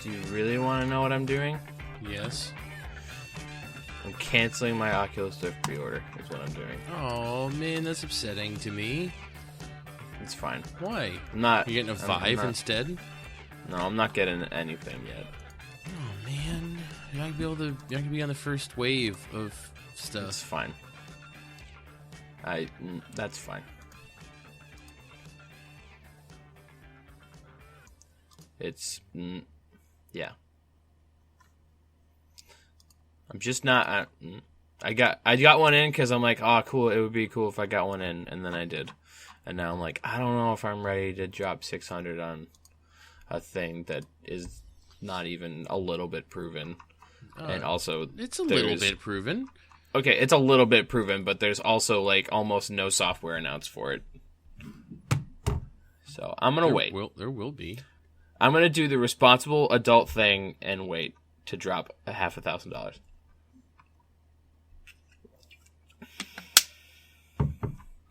Do you really want to know what I'm doing? Yes. I'm canceling my Oculus Rift pre-order, is what I'm doing. Oh, man, that's upsetting to me. It's fine. Why? I'm not... You're getting a Vive instead? No, I'm not getting anything yet. Oh, man. You're not going to be on the first wave of stuff. It's fine. That's fine. It's... yeah. I'm just not... I got one in because I'm like, oh, cool, it would be cool if I got one in, and then I did. And now I'm like, I don't know if I'm ready to drop 600 on a thing that is not even a little bit proven. And also... It's a little bit proven. Okay, it's a little bit proven, but there's also, like, almost no software announced for it. So, I'm going to wait. There will be. I'm going to do the responsible adult thing and wait to drop $1,500.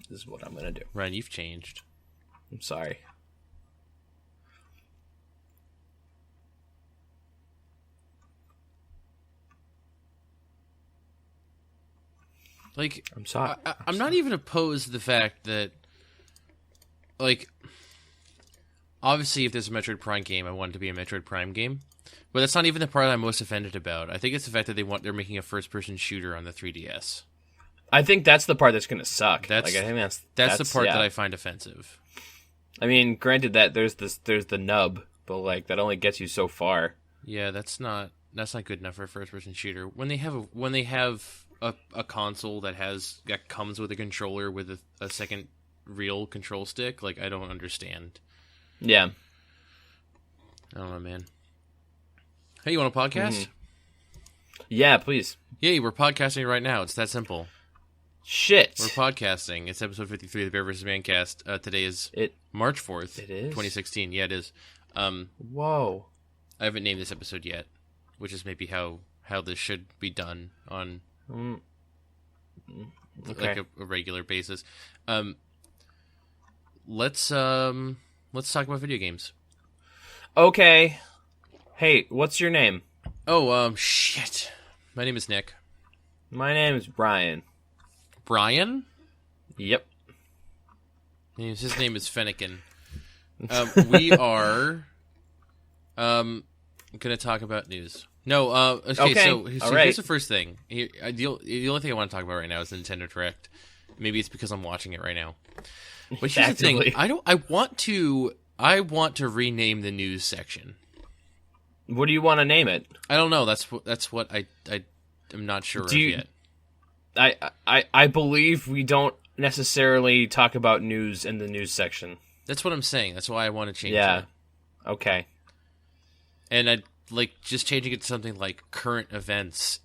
This is what I'm going to do. Ryan, you've changed. I'm sorry. Like, I'm sorry. I'm not even opposed to the fact that, like, obviously if there's a Metroid Prime game, I want it to be a Metroid Prime game. But that's not even the part I'm most offended about. I think it's the fact that they're making a first-person shooter on the 3DS. I think that's the part that's going to suck. I think that's the part that I find offensive. I mean, granted that there's the nub, but like that only gets you so far. Yeah, that's not good enough for a first-person shooter. When they have a console that comes with a controller with a second real control stick, like, I don't understand. Yeah. I don't know, man. Hey, you want a podcast? Mm-hmm. Yeah, please. Yay, we're podcasting right now. It's that simple. Shit. We're podcasting. It's episode 53 of the Bear vs. Mancast. Today is March 4th. It is? 2016. Yeah, it is. Whoa. I haven't named this episode yet, which is maybe how this should be done on like a regular basis. Let's talk about video games. Okay. Hey, what's your name? Oh, shit. My name is Nick. My name is Brian. Brian? Yep. His name is Fennekin. We are going to talk about news. No, okay. So right. Here's the first thing. The only thing I want to talk about right now is the Nintendo Direct. Maybe it's because I'm watching it right now. But here's the thing. I want to rename the news section. What do you want to name it? I don't know. That's what I'm not sure of yet. I believe we don't necessarily talk about news in the news section. That's what I'm saying. That's why I want to change it. Yeah. Okay. And I like just changing it to something like current events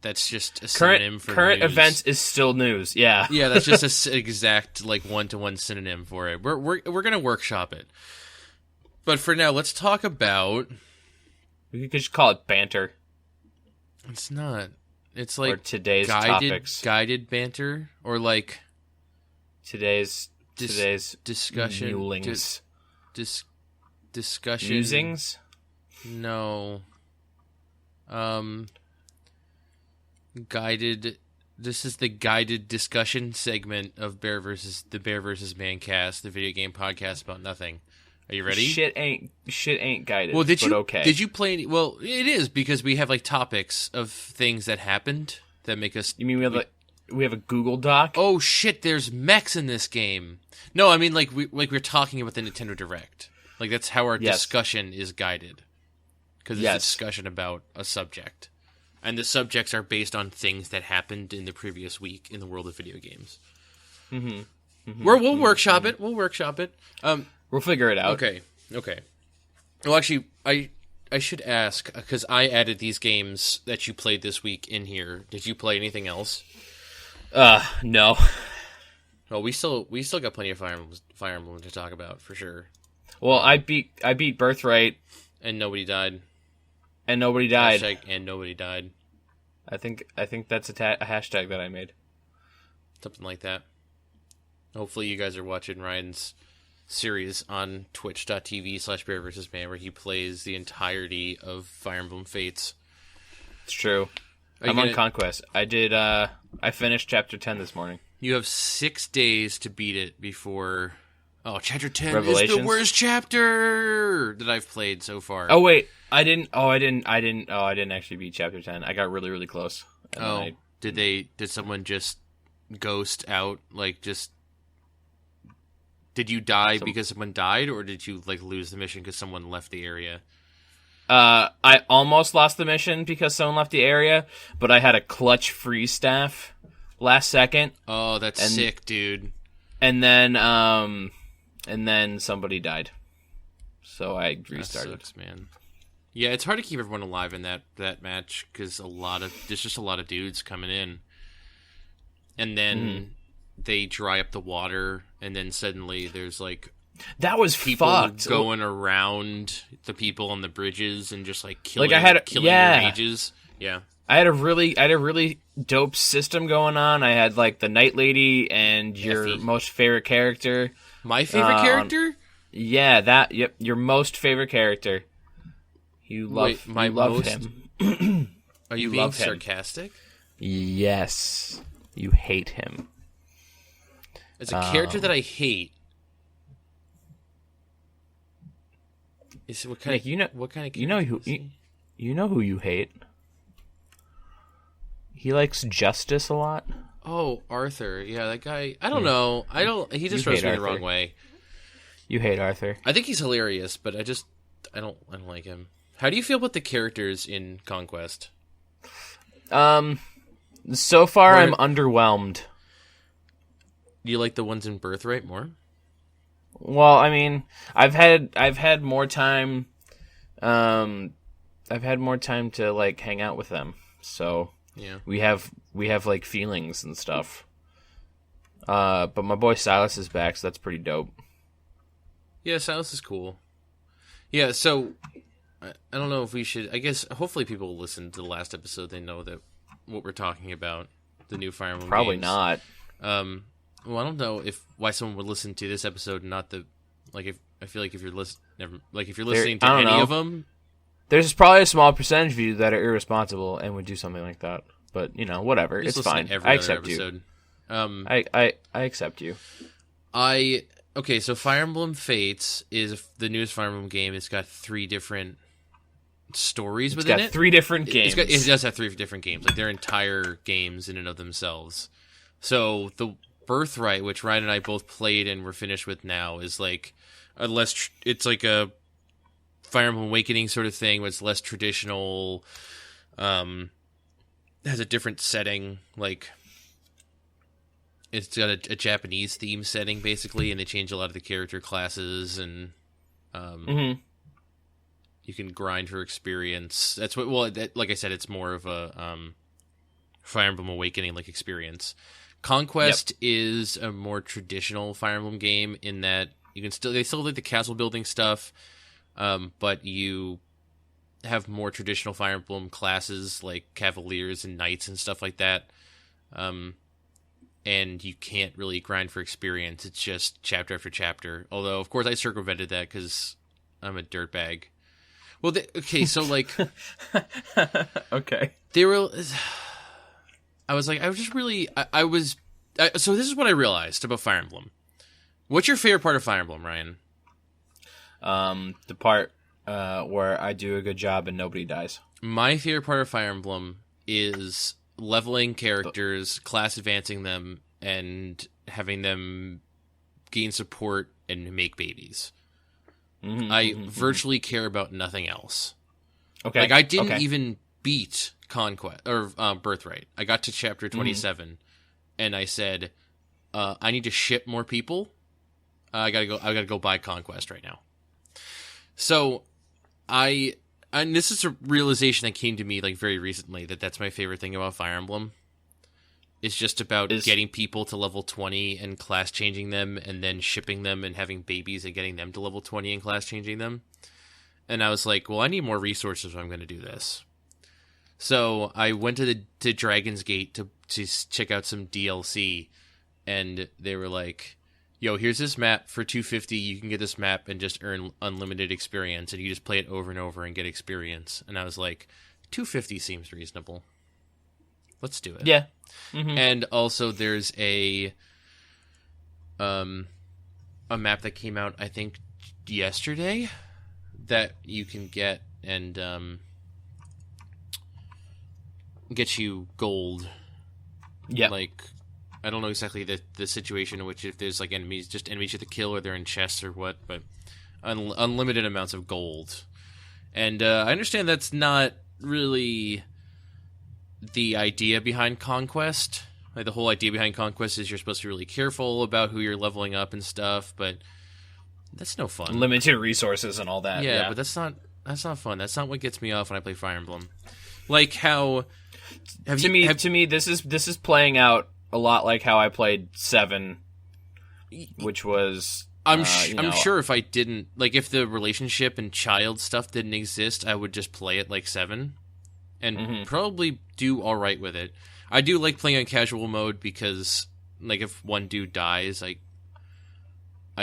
that's just a synonym for current news. Events is still news. Yeah. Yeah, that's just an exact like one-to-one synonym for it. We're going to workshop it. But for now, let's talk about... We could just call it banter. It's not. It's like or today's topics. Guided banter, or like today's discussion. Musings. Discussion. Musings? No. Guided. This is the guided discussion segment of the Bear versus Mancast, the video game podcast about nothing. Are you ready? Shit ain't guided. Well, did you play any? Well, it is because we have like topics of things that happened that make us. You mean we have a Google Doc? Oh shit! There's mechs in this game. No, I mean like we're talking about the Nintendo Direct. Like that's how our discussion is guided, because it's a discussion about a subject, and the subjects are based on things that happened in the previous week in the world of video games. Mm-hmm. Mm-hmm. We'll workshop it. We'll workshop it. We'll figure it out. Okay. Well, actually, I should ask, because I added these games that you played this week in here. Did you play anything else? No. Well, we still got plenty of Fire Emblem to talk about, for sure. Well, I beat Birthright. And nobody died. And nobody died. Hashtag and nobody died. I think that's a hashtag that I made. Something like that. Hopefully you guys are watching Ryan's series on twitch.tv/Bear vs. Man where he plays the entirety of Fire Emblem Fates. It's true. I'm on Conquest. I finished Chapter 10 this morning. You have 6 days to beat it before... Oh, Chapter 10 Revelations? is the worst chapter that I've played so far. Oh, wait. I didn't actually beat Chapter 10. I got really, really close. Did someone just ghost out? Did you die because someone died, or did you, lose the mission because someone left the area? I almost lost the mission because someone left the area, but I had a clutch freeze staff last second. Oh, that's sick, dude. And then somebody died. So I restarted. That sucks, man. Yeah, it's hard to keep everyone alive in that match because there's just a lot of dudes coming in. And then they dry up the water, and then suddenly there's that was people fucked. Going around the people on the bridges and just killing your mages. Yeah. I had a really dope system going on. I had the Night Lady and your most favorite character. My favorite character? Yeah, yep, your most favorite character. You love him. Are you being sarcastic? Yes. You hate him. As a character that I hate. What kind of character you know who you hate? He likes justice a lot. Oh, Arthur. Yeah, that guy. I don't know. He just rubs me the wrong way. You hate Arthur. I think he's hilarious, but I don't like him. How do you feel about the characters in Conquest? So far I'm underwhelmed. Do you like the ones in Birthright more? Well, I mean, I've had more time to hang out with them. So yeah. We have feelings and stuff. But my boy Silas is back, so that's pretty dope. Yeah, Silas is cool. Yeah, so I don't know if we should. I guess hopefully people will listen to the last episode. They know that what we're talking about, the new Fire Emblem Probably games. not. Well, I don't know why someone would listen to this episode and not the if I feel like if you're listening to any of them. There's probably a small percentage of you that are irresponsible and would do something like that. But whatever, it's fine. I accept you. I accept you. Okay, so Fire Emblem Fates is the newest Fire Emblem game. It's got 3 different stories within it. It's got 3 different games. It does have 3 different games. They're entire games in and of themselves. So the Birthright, which Ryan and I both played and we're finished with now, is it's like a Fire Emblem Awakening sort of thing, where it's less traditional. Has a different setting, it's got a Japanese theme setting basically, and they change a lot of the character classes, and you can grind for experience. That's what. Well, like I said, it's more of a Fire Emblem Awakening experience. Conquest is a more traditional Fire Emblem game in that they still like the castle building stuff, but you have more traditional Fire Emblem classes like Cavaliers and Knights and stuff like that. And you can't really grind for experience. It's just chapter after chapter. Although, of course, I circumvented that because I'm a dirtbag. Well, okay, so okay. They were. So this is what I realized about Fire Emblem. What's your favorite part of Fire Emblem, Ryan? The part where I do a good job and nobody dies. My favorite part of Fire Emblem is leveling characters, class advancing them, and having them gain support and make babies. I virtually care about nothing else. Okay. I didn't even beat Conquest or Birthright. I got to chapter 27, and I said, "I need to ship more people. I gotta go buy Conquest right now." So, and this is a realization that came to me very recently that's my favorite thing about Fire Emblem. It's just about getting people to level 20 and class changing them, and then shipping them and having babies and getting them to level 20 and class changing them. And I was like, well, I need more resources if I'm going to do this. So I went to Dragon's Gate to check out some DLC, and they were like, yo, here's this map for 250. You can get this map and just earn unlimited experience, and you just play it over and over and get experience. And I was like, 250 seems reasonable. Let's do it. Yeah. And also, there's a map that came out, I think, yesterday that you can get and get you gold. Yeah. Like, I don't know exactly the situation in which if there's like enemies you have to kill or they're in chests or what, but unlimited amounts of gold. And I understand that's not really the idea behind Conquest. Like, the whole idea behind Conquest is you're supposed to be really careful about who you're leveling up and stuff, but that's no fun. Limited resources and all that. Yeah, but that's not fun. That's not what gets me off when I play Fire Emblem. Like how to me this is playing out a lot like how I played 7, which was I'm sure if I didn't, like, if the relationship and child stuff didn't exist, I would just play it like 7 and probably do all right with it. I do like playing on casual mode because, like, if one dude dies, I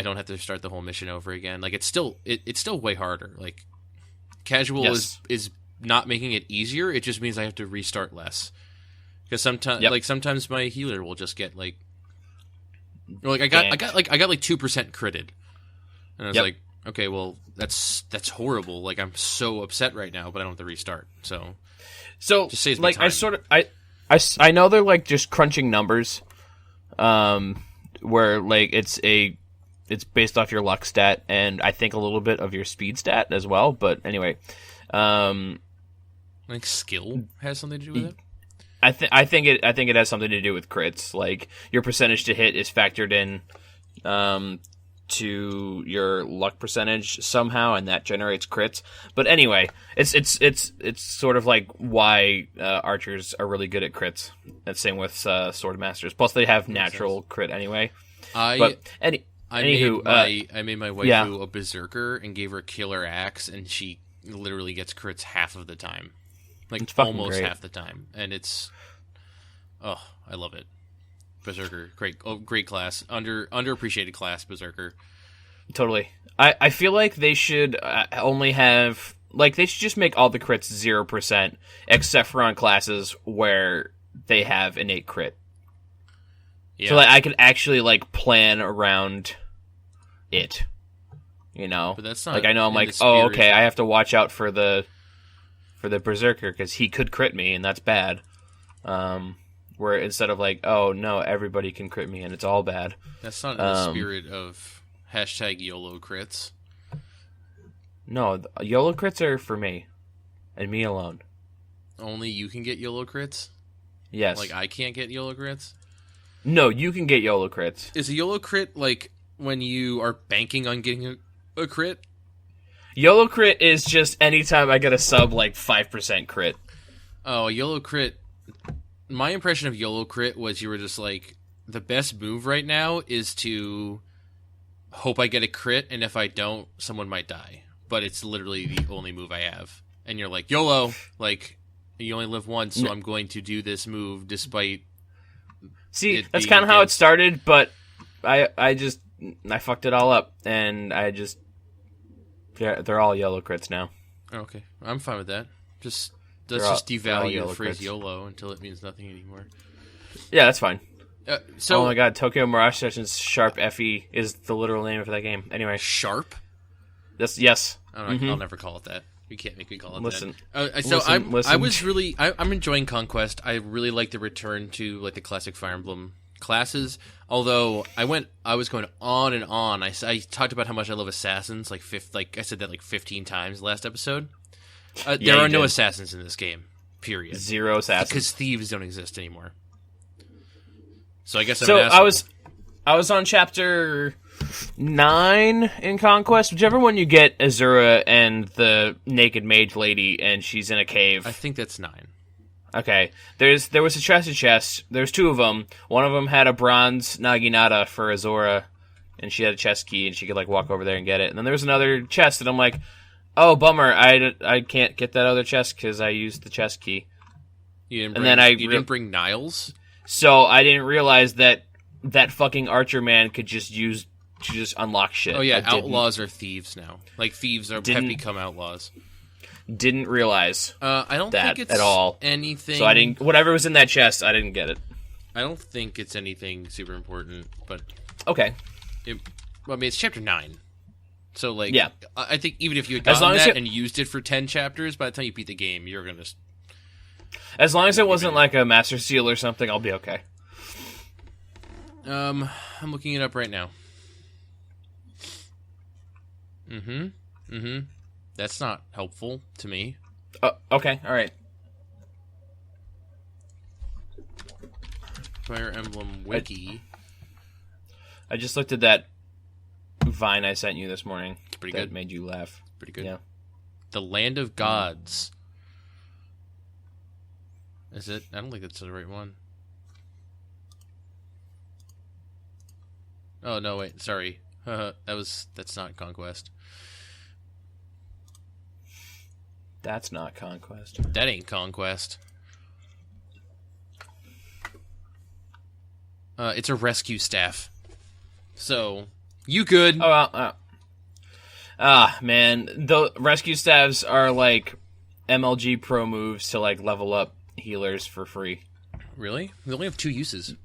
don't have to start the whole mission over again. Like, it's still way harder. Like, casual is not making it easier. It just means I have to restart less. Because sometimes my healer will just get like I got 2% critted, and I was like, okay, well that's horrible. Like, I'm so upset right now, but I don't have to restart. So just saves me time. I know they're like just crunching numbers, where like it's based off your luck stat and I think a little bit of your speed stat as well. But anyway, like skill has something to do with it. I think it has something to do with crits. Like, your percentage to hit is factored in to your luck percentage somehow, and that generates crits. But anyway, it's sort of like why archers are really good at crits. That's same with sword masters. Plus, they have natural crit anyway. I made my waifu a berserker and gave her a killer axe, and she literally gets crits half of the time. Like, almost great. Half the time. And it's... Oh, I love it. Berserker. Great class. Underappreciated class, Berserker. Totally. I feel like they should only have... Like, they should just make all the crits 0%, except for on classes where they have innate crit. Yeah. So, like, I could actually, like, plan around it. You know? But that's not... Like, I know I'm like, oh, okay, I have to watch out for the Berserker, because he could crit me, and that's bad. Where instead of like, oh, no, everybody can crit me, and it's all bad. That's not in the spirit of #YOLO crits. No, YOLO crits are for me. And me alone. Only you can get YOLO crits? Yes. Like, I can't get YOLO crits? No, you can get YOLO crits. Is a YOLO crit, like, when you are banking on getting a crit? YOLO crit is just anytime I get a sub, like, 5% crit. Oh, YOLO crit... My impression of YOLO crit was you were just like, the best move right now is to hope I get a crit, and if I don't, someone might die. But it's literally the only move I have. And you're like, YOLO! Like, you only live once, so I'm going to do this move despite... See, that's kind of how it started, but I fucked it all up, and they're all YOLO crits now. Okay, I'm fine with that. Let's just devalue the phrase YOLO until it means nothing anymore. Yeah, that's fine. Oh my god, Tokyo Mirage Sessions Sharp FE is the literal name of that game. Anyway. Sharp? Yes. I'll never call it that. You can't make me call it that. I'm enjoying Conquest. I really like the return to like the classic Fire Emblem classes. Although I was going on and on. I talked about how much I love assassins. Like I said that like 15 times last episode. There are no assassins in this game. Period. 0 assassins because thieves don't exist anymore. So I guess I was on chapter 9 in Conquest. Whichever one you get, Azura and the naked mage lady, and she's in a cave. I think that's 9. Okay. There was a treasure chest. There's 2 of them. One of them had a bronze Naginata for Azura, and she had a chest key, and she could like walk over there and get it. And then there was another chest, and I'm like, oh, bummer, I can't get that other chest because I used the chest key. You didn't bring Niles? So I didn't realize that that fucking archer man could just use to just unlock shit. Oh yeah, outlaws are thieves now. Like thieves have become outlaws. Didn't realize I don't think it's at all. Anything. So I didn't. Whatever was in that chest, I didn't get it. I don't think it's anything super important, but okay. It's chapter 9, so like, yeah. I think even if you had gotten that and used it for 10 chapters, by the time you beat the game, you're gonna. As long as it wasn't like a master seal or something, I'll be okay. I'm looking it up right now. That's not helpful to me. Okay, all right. Fire Emblem Wiki. I just looked at that Vine I sent you this morning. It's pretty good. That made you laugh. Pretty good. Yeah. The Land of Gods. Is it? I don't think that's the right one. Oh no! Wait, sorry. That's not Conquest. That's not Conquest. That ain't Conquest. It's a rescue staff. So, you good. Man. The rescue staffs are like MLG Pro moves to like level up healers for free. Really? They only have 2 uses.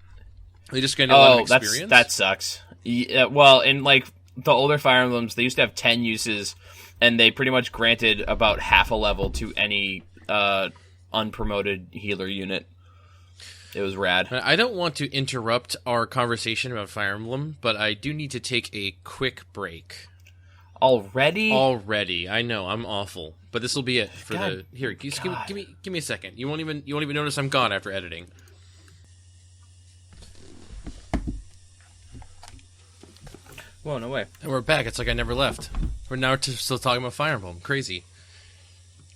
They just gain a lot of experience? That sucks. Yeah, well, in like the older Fire Emblems, they used to have 10 uses, and they pretty much granted about half a level to any unpromoted healer unit. It was rad. I don't want to interrupt our conversation about Fire Emblem, but I do need to take a quick break. Already? I know, I'm awful. But this will be it for the... Here, just give me a second. You won't even notice I'm gone after editing. Whoa, no way. And we're back. It's like I never left. We're now still talking about Fire Emblem. Crazy.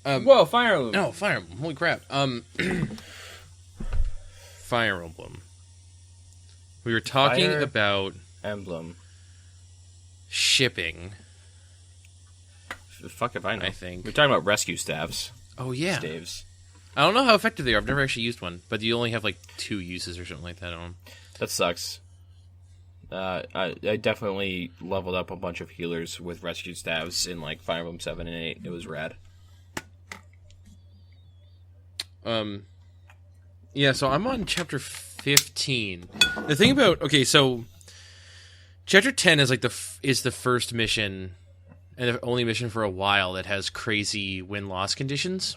Whoa, Fire Emblem. No, Fire Emblem. Holy crap. Fire Emblem. We were talking about... Emblem. Shipping. Fuck if I know. I think. We're talking about rescue staffs. Oh, yeah. Staves. I don't know how effective they are. I've never actually used one. But you only have like 2 uses or something like that on them. That sucks. I definitely leveled up a bunch of healers with rescue staves in like Fire Emblem 7 and 8. It was rad. Yeah, so I'm on chapter 15. The thing about... Okay, so... Chapter 10 is like the first mission, and the only mission for a while that has crazy win-loss conditions.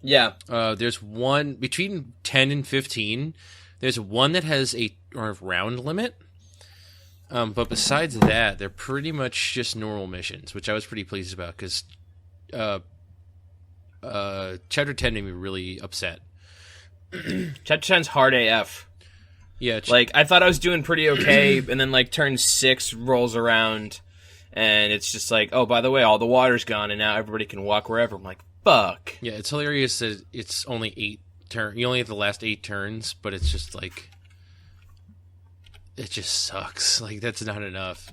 Yeah. There's one... Between 10 and 15, there's one that has a round limit. But besides that, they're pretty much just normal missions, which I was pretty pleased about, because Chapter 10 made me really upset. Chapter 10's hard AF. Yeah, like, I thought I was doing pretty okay, and then, like, turn 6 rolls around, and it's just like, oh, by the way, all the water's gone, and now everybody can walk wherever. I'm like, fuck. Yeah, it's hilarious that it's only 8 turns. You only have the last 8 turns, but it's just, like... It just sucks. Like, that's not enough.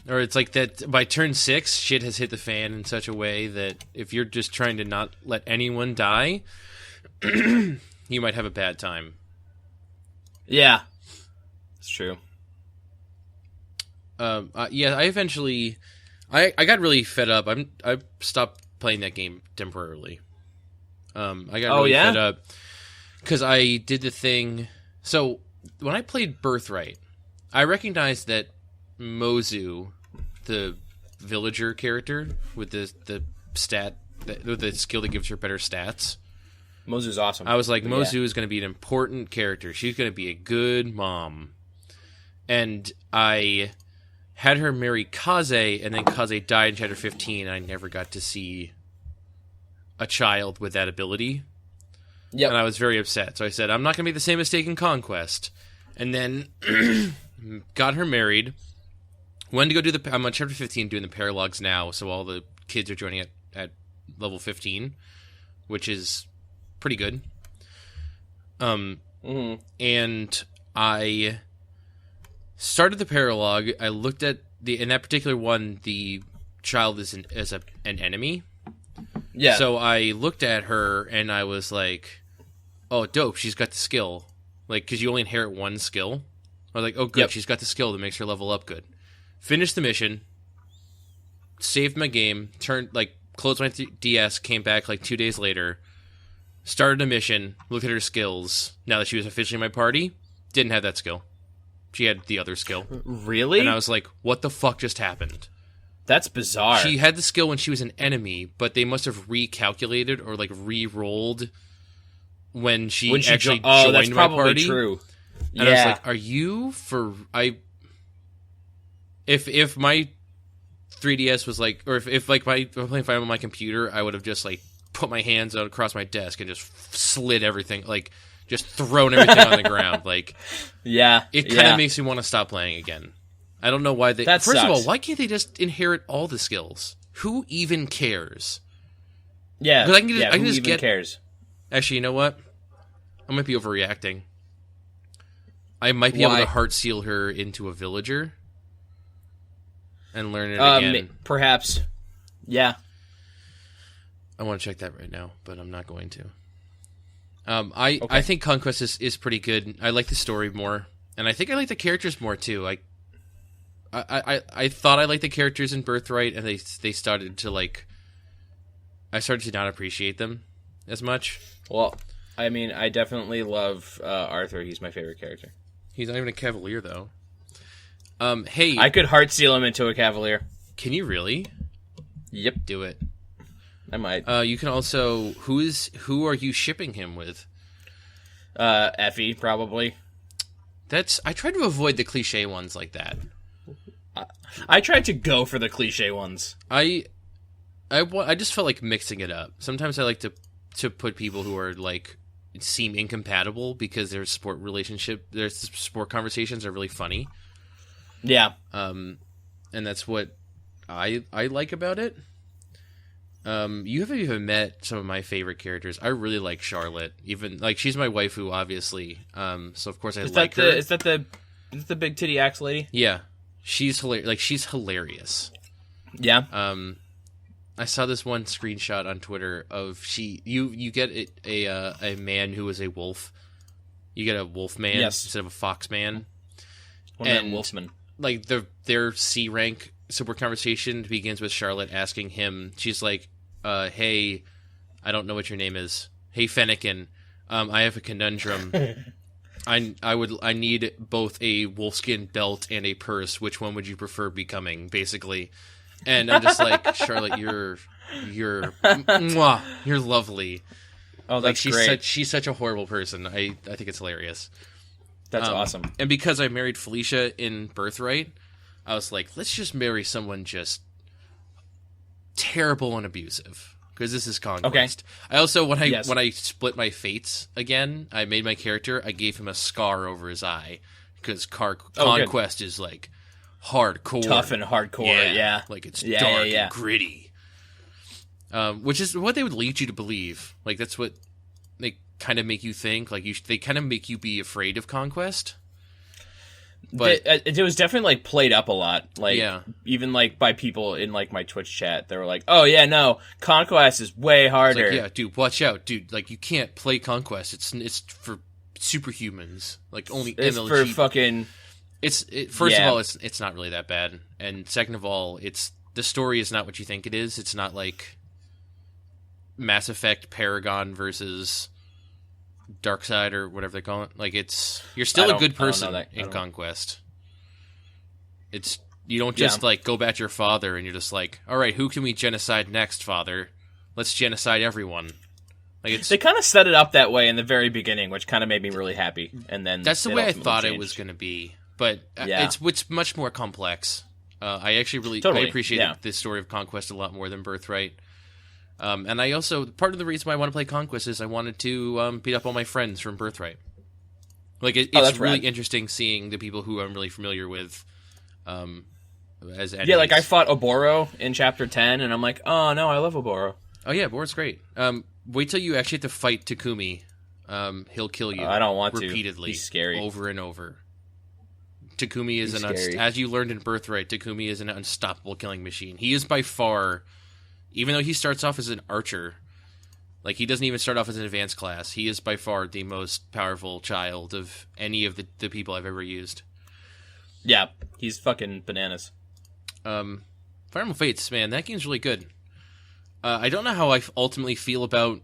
Or it's like that by turn 6, shit has hit the fan in such a way that if you're just trying to not let anyone die, you might have a bad time. Yeah. It's true. Yeah, I eventually... I got really fed up. I stopped playing that game temporarily. I got really fed up because I did the thing... So... When I played Birthright, I recognized that Mozu, the villager character with the skill that gives her better stats. Mozu's awesome. I was like, Mozu is going to be an important character. She's going to be a good mom. And I had her marry Kaze, and then Kaze died in Chapter 15, and I never got to see a child with that ability. Yep. And I was very upset. So I said, I'm not going to make the same mistake in Conquest. And then got her married. Went to go I'm on Chapter 15 doing the paralogs now, so all the kids are joining at level 15, which is pretty good. And I started the paralog. I looked at in that particular one, the child is an enemy. Yeah. So I looked at her and I was like, oh, dope, she's got the skill. Like, because you only inherit one skill. I was like, oh, good, she's got the skill that makes her level up good. Finished the mission, saved my game, closed my DS, came back 2 days later, started a mission, looked at her skills. Now that she was officially in my party, didn't have that skill. She had the other skill. Really? And I was like, what the fuck just happened? That's bizarre. She had the skill when she was an enemy, but they must have recalculated or re-rolled when she actually joined that's my probably party. True. And I was like, are you for... If my 3DS was or if I'm playing Fire Emblem on my computer, I would have just put my hands out across my desk and just slid everything, just thrown everything on the ground. It kind of makes me want to stop playing again. I don't know why they... That First sucks. of all, why can't they just inherit all the skills? Who even cares? Yeah, I can just who even get... cares? Actually, you know what? I might be overreacting. I might be able to heart seal her into a villager and learn it again. Perhaps. Yeah. I want to check that right now, but I'm not going to. I think Conquest is pretty good. I like the story more, and I think I like the characters more too. I thought I liked the characters in Birthright, and they started to I started to not appreciate them as much. Well, I mean, I definitely love Arthur. He's my favorite character. He's not even a cavalier, though. Hey, I could heart seal him into a cavalier. Can you really? Yep, do it. I might. You can also. Who are you shipping him with? Effie, probably. I tried to avoid the cliche ones like that. I tried to go for the cliche ones. I just felt like mixing it up. Sometimes I like to put people who are seem incompatible because their sport conversations are really funny. Yeah. And that's what I like about it. You haven't even met some of my favorite characters. I really like Charlotte. Even she's my waifu, obviously. So of course I like her. Is that the big titty axe lady? Yeah. She's hilarious. She's hilarious. Yeah. I saw this one screenshot on Twitter of you get a man who is a wolf. You get a wolf man instead of a fox man. And wolfman. Their C rank support conversation begins with Charlotte asking him. She's like, "Hey, I don't know what your name is. Hey, Fennekin, I have a conundrum. I need both a wolfskin belt and a purse. Which one would you prefer becoming?" Basically. And I'm just like, Charlotte, you're mwah, you're lovely. Oh, that's great. She's such a horrible person. I think it's hilarious. That's awesome. And because I married Felicia in Birthright, I was like, let's just marry someone just terrible and abusive. Because this is Conquest. Okay. I also, when I split my fates again, I made my character, I gave him a scar over his eye. Because Conquest is hardcore. Tough and hardcore, yeah. It's dark and gritty. Which is what they would lead you to believe. That's what they kind of make you think. They kind of make you be afraid of Conquest. But it was definitely played up a lot. Even by people in my Twitch chat, they were like, "Oh yeah, no, Conquest is way harder." Yeah, dude, watch out, dude. You can't play Conquest. It's for superhumans. Only it's MLG. for fucking. First of all, it's not really that bad, and second of all, the story is not what you think it is. It's not like Mass Effect Paragon versus Darkseid or whatever they call it. You're still a good person in Conquest. You don't just go back to your father and you're just like, all right, who can we genocide next, father? Let's genocide everyone. They kind of set it up that way in the very beginning, which kind of made me really happy. And then that's the way I thought it was going to be. But it's much more complex. I actually I appreciate the story of Conquest a lot more than Birthright. And I also, part of the reason why I want to play Conquest is I wanted to beat up all my friends from Birthright. It's really interesting seeing the people who I'm really familiar with as enemies. Yeah, I fought Oboro in Chapter 10, and I'm like, oh no, I love Oboro. Oh yeah, Oboro's great. Wait till you actually have to fight Takumi. He'll kill you. I don't want repeatedly, to. He's scary. Over and over. Takumi is as you learned in Birthright, Takumi is an unstoppable killing machine. He is by far, even though he starts off as an archer, he doesn't even start off as an advanced class, he is by far the most powerful child of any of the people I've ever used. Yeah, he's fucking bananas. Fire Emblem Fates, man, that game's really good. I don't know how I ultimately feel about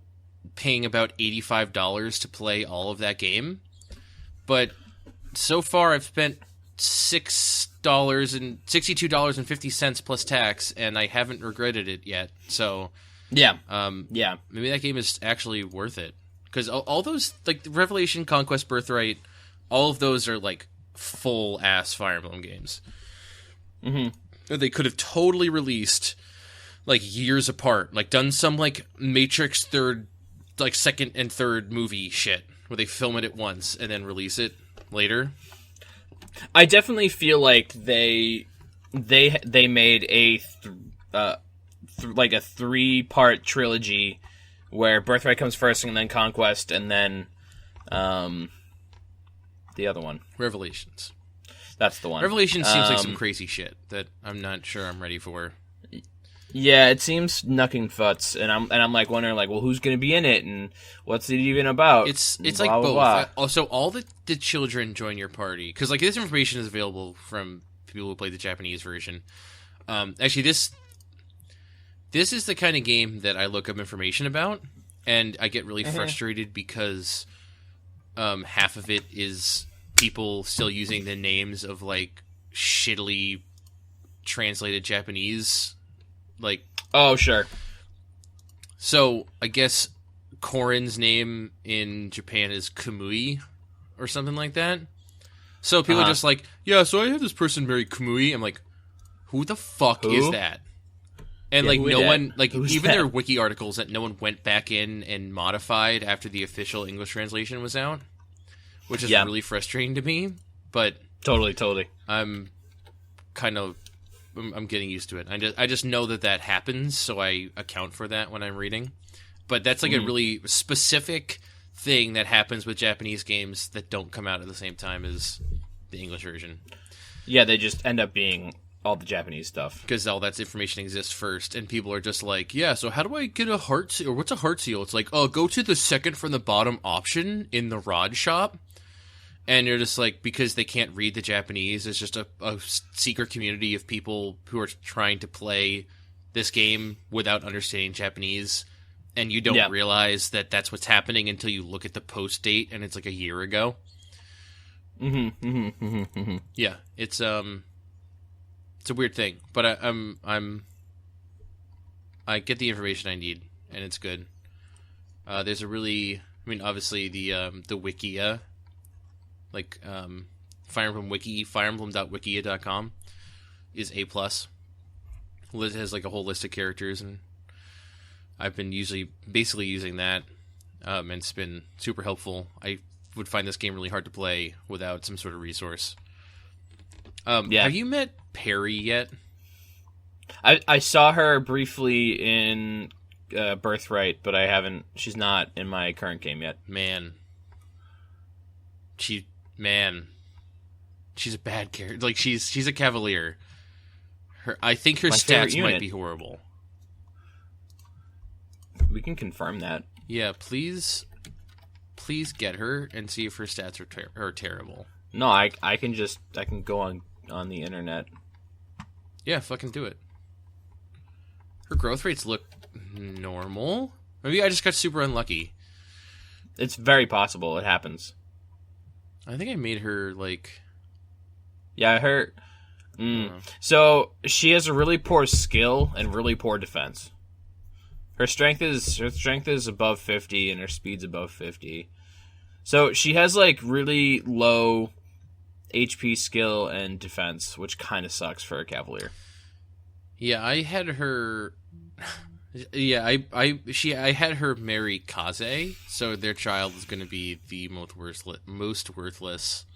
paying about $85 to play all of that game, but so far I've spent $62.50 plus tax, and I haven't regretted it yet. So yeah, maybe that game is actually worth it, because all those, like Revelation, Conquest, Birthright, all of those are like full ass Fire Emblem games. Mm-hmm. They could have totally released like years apart, like done some like Matrix second and third movie shit where they film it at once and then release it later. I definitely feel like they made a like a 3-part trilogy where Birthright comes first and then Conquest and then the other one, Revelations. That's the one. Revelations seems like some crazy shit that I'm not sure I'm ready for. Yeah, it seems knucking futs, and I'm like wondering like, well, who's going to be in it, and what's it even about? It's blah, like blah, both. blah. Also, all the children join your party, because like this information is available from people who play the Japanese version. Actually, this is the kind of game that I look up information about, and I get really frustrated because half of it is people still using the names of like shittily translated Japanese. Like, oh, sure. So, I guess Korin's name in Japan is Kamui or something like that. So, people are just like, yeah, so I have this person married Kamui. I'm like, who the fuck is that? And, like, no one, like, even their wiki articles that no one went back in and modified after the official English translation was out, which is really frustrating to me. But Totally. I'm getting used to it. I just know that happens, so I account for that when I'm reading. But that's like a really specific thing that happens with Japanese games that don't come out at the same time as the English version. Yeah, they just end up being all the Japanese stuff. Because all that information exists first, and people are just like, yeah, so how do I get a heart seal? Or what's a heart seal? It's like, oh, go to the second from the bottom option in the rod shop. And you're just like, because they can't read the Japanese, it's just a secret community of people who are trying to play this game without understanding Japanese. And you don't realize that that's what's happening until you look at the post date and it's like a year ago. Yeah, it's a weird thing, but I get the information I need, and it's good. There's a really, I mean, obviously the Wikia, like Fire Emblem Wiki, fireemblem.wikia.com is A+. It has like a whole list of characters, and I've been basically using that, and it's been super helpful. I would find this game really hard to play without some sort of resource. Have you met Perry yet? I saw her briefly in Birthright, but I haven't. She's not in my current game yet. She's a bad character. Like she's a cavalier. I think her my stats might be horrible. We can confirm that. Yeah, please get her and see if her stats are terrible. No, I can go on the internet. Yeah, fucking do it. Her growth rates look normal. Maybe I just got super unlucky. It's very possible. It happens. I think I made her like... Yeah, her... So, she has a really poor skill and really poor defense. Her strength is above 50 and her speed's above 50. So, she has like really low HP, skill, and defense, which kind of sucks for a cavalier. Yeah, I had her... Yeah, I had her marry Kaze, so their child is going to be the most worthless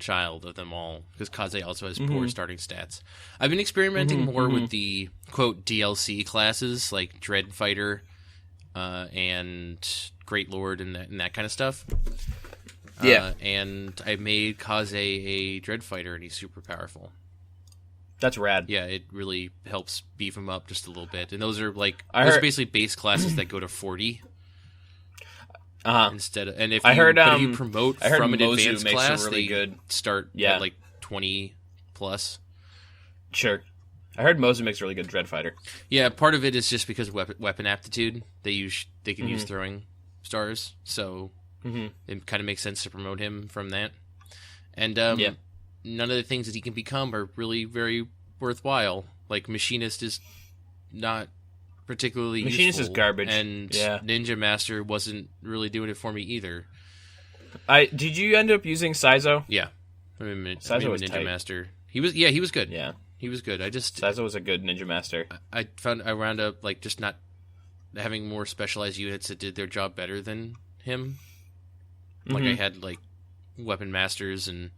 child of them all, because Kaze also has poor starting stats. I've been experimenting more with the, quote, DLC classes, like Dread Fighter and Great Lord and that kind of stuff. Yeah. And I made Kaze a Dread Fighter, and he's super powerful. That's rad. Yeah, it really helps beef him up just a little bit. And those are like are basically base classes that go to 40. Instead of, and if you promote from an advanced class, they start at like 20 Plus. Sure. I heard Moza makes a really good Dread Fighter. Yeah, part of it is just because of weapon aptitude. They can use throwing stars, so it kind of makes sense to promote him from that. And none of the things that he can become are really very worthwhile. Like Machinist is not particularly Machinist useful, is garbage, and Ninja Master wasn't really doing it for me either. Did you end up using Saizo? Yeah, Saizo was Ninja tight. Master. He was good. Yeah, he was good. Saizo was a good Ninja Master. I wound up like just not having more specialized units that did their job better than him. Like I had like Weapon Masters and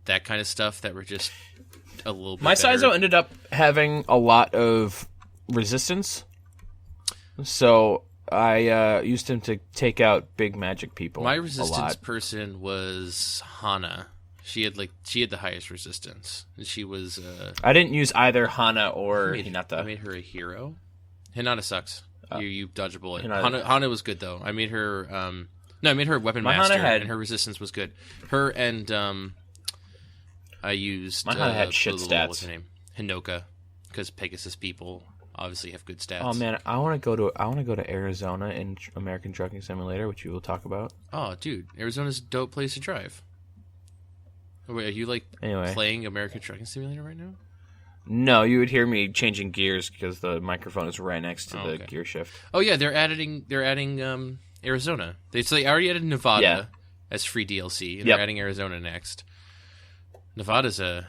that kind of stuff that were just a little bit My better. Saizo ended up having a lot of resistance, so I used him to take out big magic people. My resistance person was Hana. She had the highest resistance, and she was. I didn't use either Hana or Hinata. I made her a hero. Hinata sucks. You dodge a bullet. Hinata. Hana was good though. I made her. I made her a Weapon Master, and her resistance was good. Her and I used. My Hana had shit stats. What's her name? Hinoka, because Pegasus people obviously have good stats. Oh man, I want to go to Arizona in American Trucking Simulator, which we will talk about. Oh, dude, Arizona's a dope place to drive. Oh, wait, are you playing American Trucking Simulator right now? No, you would hear me changing gears because the microphone is right next to the gear shift. Oh yeah, they're adding Arizona. They already added Nevada as free DLC, and they're adding Arizona next. Nevada's a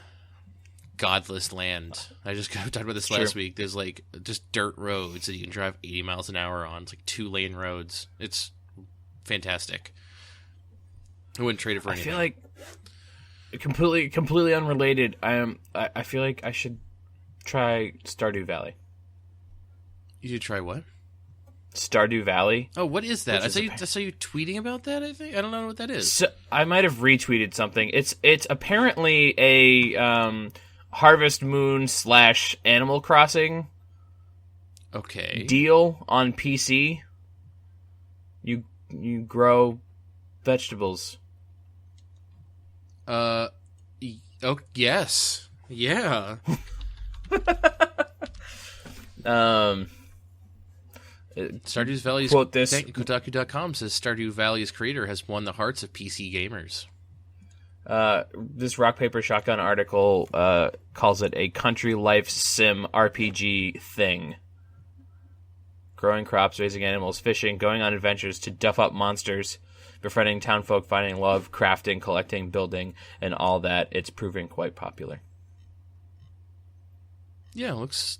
godless land. I just talked about this last week. There's like just dirt roads that you can drive 80 miles an hour on. It's like 2-lane roads. It's fantastic. I wouldn't trade it for anything. I feel like completely unrelated. I feel like I should try Stardew Valley. You should try what? Stardew Valley. Oh, what is that? I saw you tweeting about that. I think I don't know what that is. So, I might have retweeted something. It's apparently a Harvest Moon / Animal Crossing deal on PC. You grow vegetables. Yes. Yeah. Stardew Valley's quote this. Kotaku.com says Stardew Valley's creator has won the hearts of PC gamers. This Rock Paper Shotgun article calls it a country life sim RPG thing. Growing crops, raising animals, fishing, going on adventures to duff up monsters, befriending townfolk, finding love, crafting, collecting, building, and all that. It's proving quite popular. Yeah, looks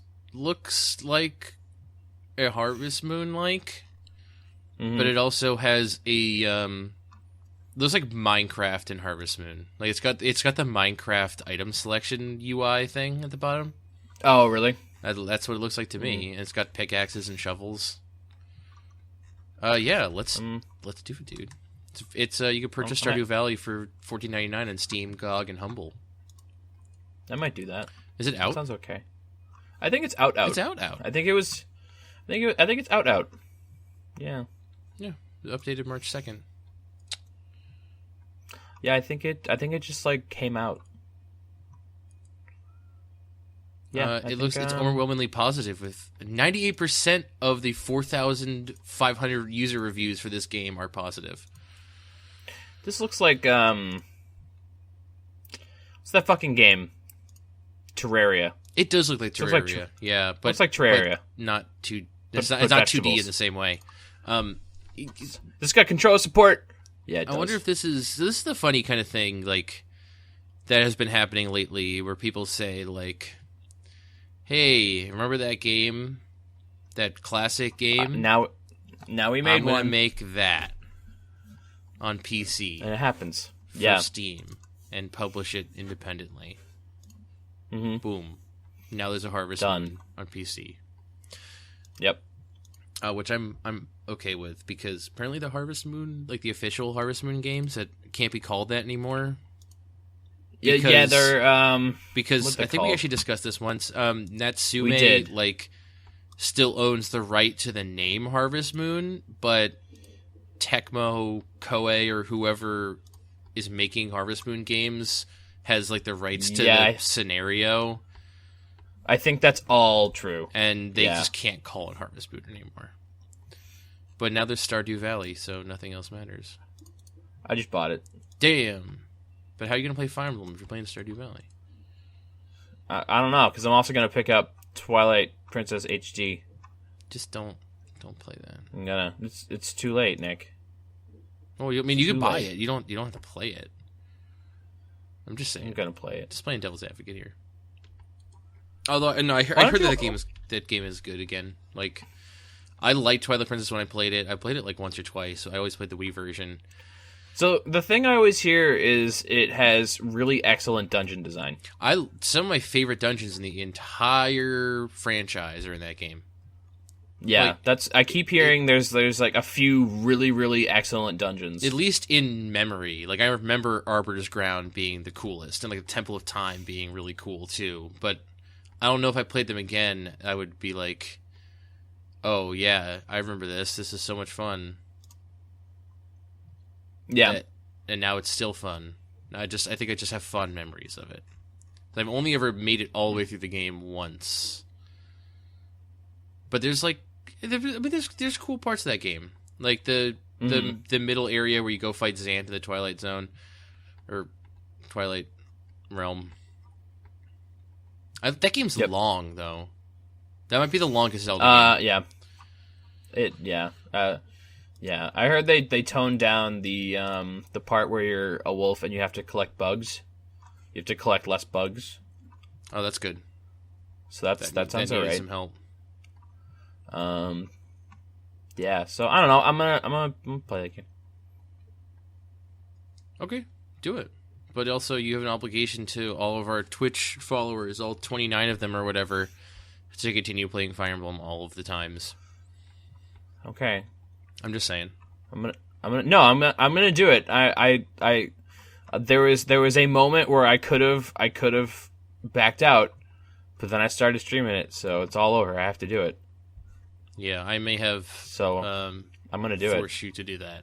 like a Harvest Moon but it also has a looks like Minecraft in Harvest Moon. Like it's got the Minecraft item selection UI thing at the bottom. Oh, really? That's what it looks like to me. And it's got pickaxes and shovels. Yeah, let's do it, dude. It's you can purchase Stardew Valley for $14.99 on Steam, GOG, and Humble. I might do that. Is it out? That sounds okay. I think it's out. It's out. I think it's out. Yeah. Yeah. Updated March 2nd. Yeah, I think it just came out. Yeah, it's overwhelmingly positive with 98% of the 4,500 user reviews for this game are positive. This looks like what's that fucking game? Terraria. It does look like Terraria. Yeah, but looks like Terraria. But not too. It's not 2D in the same way. This got controller support. Yeah, it does. I wonder if this is the funny kind of thing that has been happening lately, where people say "Hey, remember that game, that classic game? Now we made one. I'm gonna make that on PC, and it happens. For Steam, and publish it independently. Mm-hmm. Boom! Now there's a Harvest Moon on PC. Yep. Which I'm okay with, because apparently the Harvest Moon, the official Harvest Moon games, that can't be called that anymore. Because, they're because I think we actually discussed this once. Natsume still owns the right to the name Harvest Moon, but Tecmo, Koei, or whoever is making Harvest Moon games has like the rights to the scenario. I think that's all true. And they just can't call it Harvest Moon anymore. But now there's Stardew Valley, so nothing else matters. I just bought it. Damn. But how are you going to play Fire Emblem if you're playing Stardew Valley? I don't know, because I'm also going to pick up Twilight Princess HD. Just don't play that. I'm gonna. It's too late, Nick. Oh, you can buy it. You don't have to play it. I'm just saying. I'm gonna play it. Just playing devil's advocate here. Although, no, I heard that game is good again. Like, I liked Twilight Princess when I played it. I played it like once or twice, so I always played the Wii version. So the thing I always hear is it has really excellent dungeon design. Some of my favorite dungeons in the entire franchise are in that game. Yeah, I keep hearing there's like a few really, really excellent dungeons. At least in memory. Like, I remember Arbiter's Ground being the coolest, and like the Temple of Time being really cool too. But I don't know if I played them again, I would be like, oh yeah, I remember this. This is so much fun. Yeah. And now it's still fun. I think I just have fond memories of it. I've only ever made it all the way through the game once. But there's there's cool parts of that game. Like the middle area where you go fight Xant in the Twilight Zone. Or Twilight Realm. That game's long, though. That might be the longest Zelda game. Yeah. Yeah, I heard they toned down the part where you're a wolf and you have to collect bugs. You have to collect less bugs. Oh, that's good. So that sounds alright. Some help. Yeah. So I don't know. I'm gonna play that game. Okay, do it. But also, you have an obligation to all of our Twitch followers, all 29 of them or whatever, to continue playing Fire Emblem all of the times. Okay. I'm just saying. I'm gonna do it. There was a moment where I could have backed out, but then I started streaming it, so it's all over. I have to do it. Yeah, I may have. So I'm gonna do it. Force you to do that.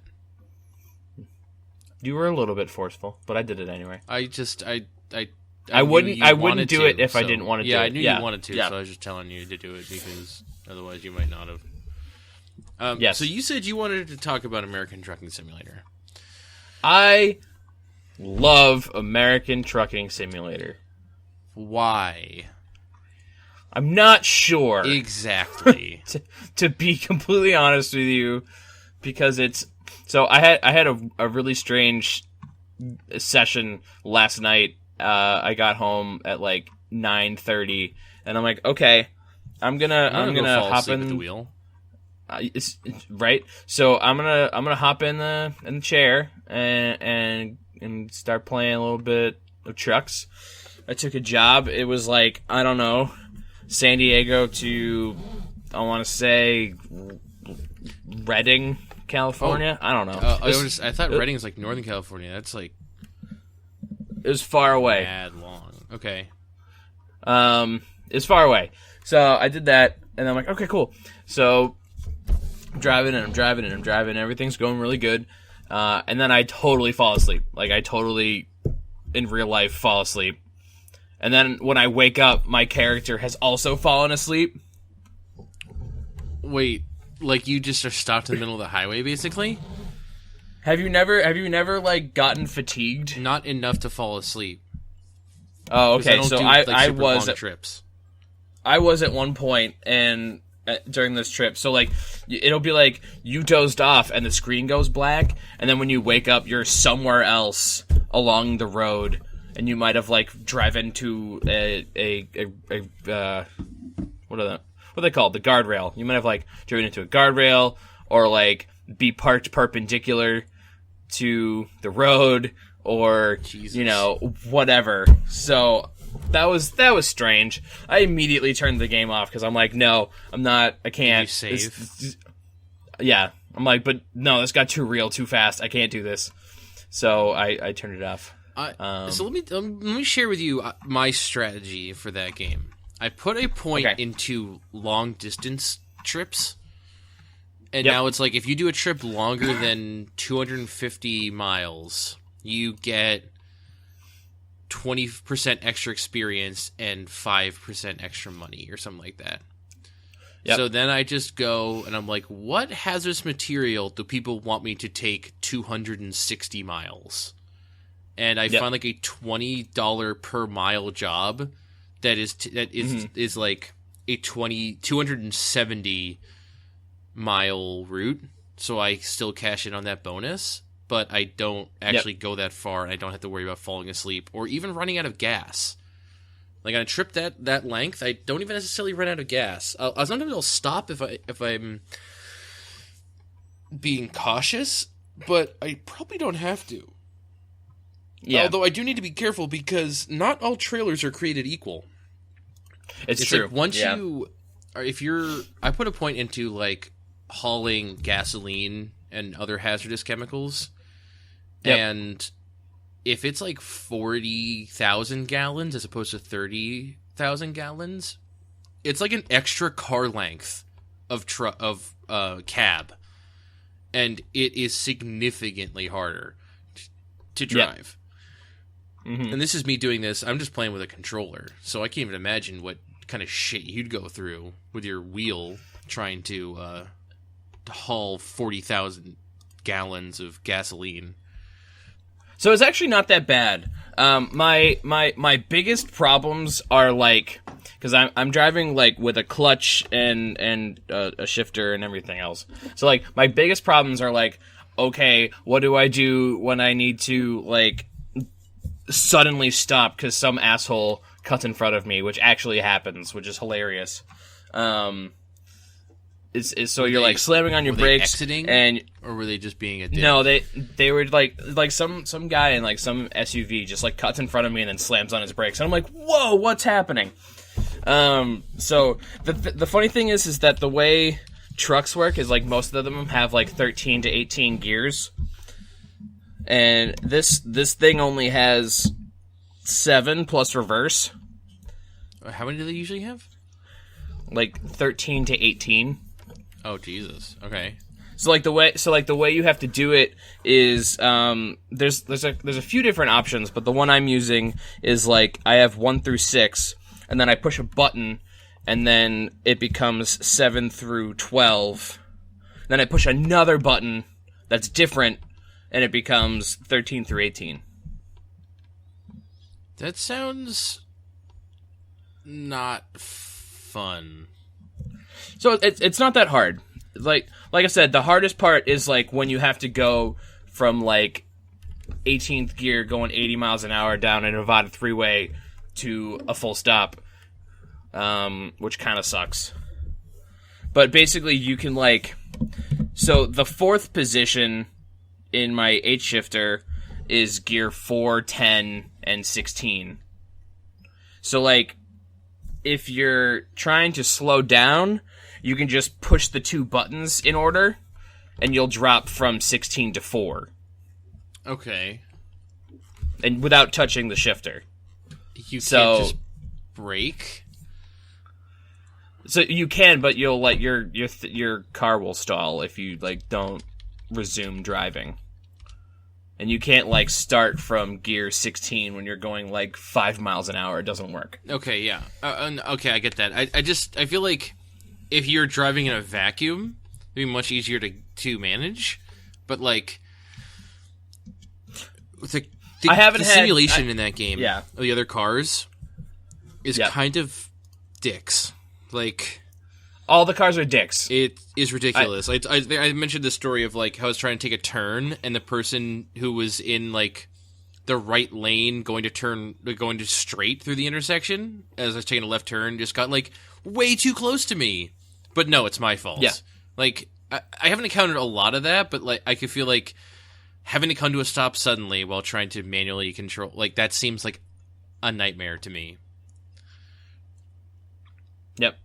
You were a little bit forceful, but I did it anyway. I wouldn't do it if I didn't want to do it. Yeah, I knew you wanted to, so I was just telling you to do it because otherwise you might not have. Yes. So you said you wanted to talk about American Trucking Simulator. I love American Trucking Simulator. Why? I'm not sure. Exactly. to be completely honest with you, because it's... So I had a really strange session last night. I got home at like 9:30, and I'm like, okay, I'm gonna hop in at the wheel. It's right. So I'm gonna hop in the chair and start playing a little bit of trucks. I took a job. It was like, I don't know, San Diego to, I want to say, Redding, California. I don't know. I thought Redding was like Northern California. That's like, it was far away. Mad long. Okay. It's far away. So I did that, and I'm like, okay, cool. So I'm driving. Everything's going really good. And then I totally fall asleep. Like, I totally, in real life, fall asleep. And then when I wake up, my character has also fallen asleep. Wait, like you just are stopped in the middle of the highway, basically? Have you never like gotten fatigued? Not enough to fall asleep. Oh, okay. So I was at trips. I was at one point and during this trip. So like it'll be like you dozed off and the screen goes black, and then when you wake up, you're somewhere else along the road, and you might have like driven to a what are they called? The guardrail. You might have like driven into a guardrail, or like be parked perpendicular to the road, or Jesus. Whatever. So that was strange. I immediately turned the game off because I'm like, no, I'm not. I can't. Did you save? Yeah, I'm like, but no, this got too real too fast. I can't do this. So I turned it off. So let me share with you my strategy for that game. I put a point into long distance trips. And now it's like, if you do a trip longer than 250 miles, you get 20% extra experience and 5% extra money or something like that. Yep. So then I just go and I'm like, what hazardous material do people want me to take 260 miles? And I found like a $20 per mile job that is like a 270 mile route. So I still cash in on that bonus, but I don't actually go that far, and I don't have to worry about falling asleep or even running out of gas. Like on a trip that length, I don't even necessarily run out of gas. Sometimes I'll stop if I'm being cautious, but I probably don't have to. Yeah. Although I do need to be careful because not all trailers are created equal. It's true. Like once I put a point into like hauling gasoline and other hazardous chemicals, and if it's like 40,000 gallons as opposed to 30,000 gallons, it's like an extra car length of cab, and it is significantly harder to drive. Mm-hmm. And this is me doing this. I'm just playing with a controller, so I can't even imagine what kind of shit you'd go through with your wheel trying to haul 40,000 gallons of gasoline. So it's actually not that bad. My biggest problems are like, because I'm driving like with a clutch and a shifter and everything else. So like my biggest problems are like, okay, what do I do when I need to like suddenly stop because some asshole cuts in front of me, which actually happens, which is hilarious. So you're like slamming on your brakes, exiting, or were they just being a dick? No, they were like some guy in like some SUV just like cuts in front of me and then slams on his brakes, and I'm like, whoa, what's happening? So the funny thing is that the way trucks work is like most of them have like 13 to 18 gears, and this thing only has 7 plus reverse. How many do they usually have? Like 13 to 18. Oh Jesus! Okay. So the way you have to do it is there's a few different options, but the one I'm using is like I have 1 through 6, and then I push a button, and then it becomes 7 through 12. Then I push another button that's different, and it becomes 13 through 18. That sounds not fun. So it's not that hard. Like I said, the hardest part is like when you have to go from like 18th gear going 80 miles an hour down a Nevada freeway to a full stop, which kind of sucks. But basically you can like, so the 4th position in my H shifter is gear 4, 10, and 16. So like if you're trying to slow down, you can just push the 2 buttons in order, and you'll drop from 16 to 4. Okay. And without touching the shifter. You can't just brake? So you can, but you'll like your car will stall if you like don't resume driving. And you can't like start from gear 16 when you're going like 5 miles an hour. It doesn't work. Okay, yeah. Okay, I get that. I feel like if you're driving in a vacuum, it'd be much easier to manage. But like the simulation in that game, of the other cars is kind of dicks. Like all the cars are dicks. It is ridiculous. I mentioned the story of like how I was trying to take a turn, and the person who was in like the right lane going to straight through the intersection as I was taking a left turn just got like way too close to me. But no, it's my fault. Yeah. Like I haven't encountered a lot of that, but like I could feel like having to come to a stop suddenly while trying to manually control, like that seems like a nightmare to me. Yep.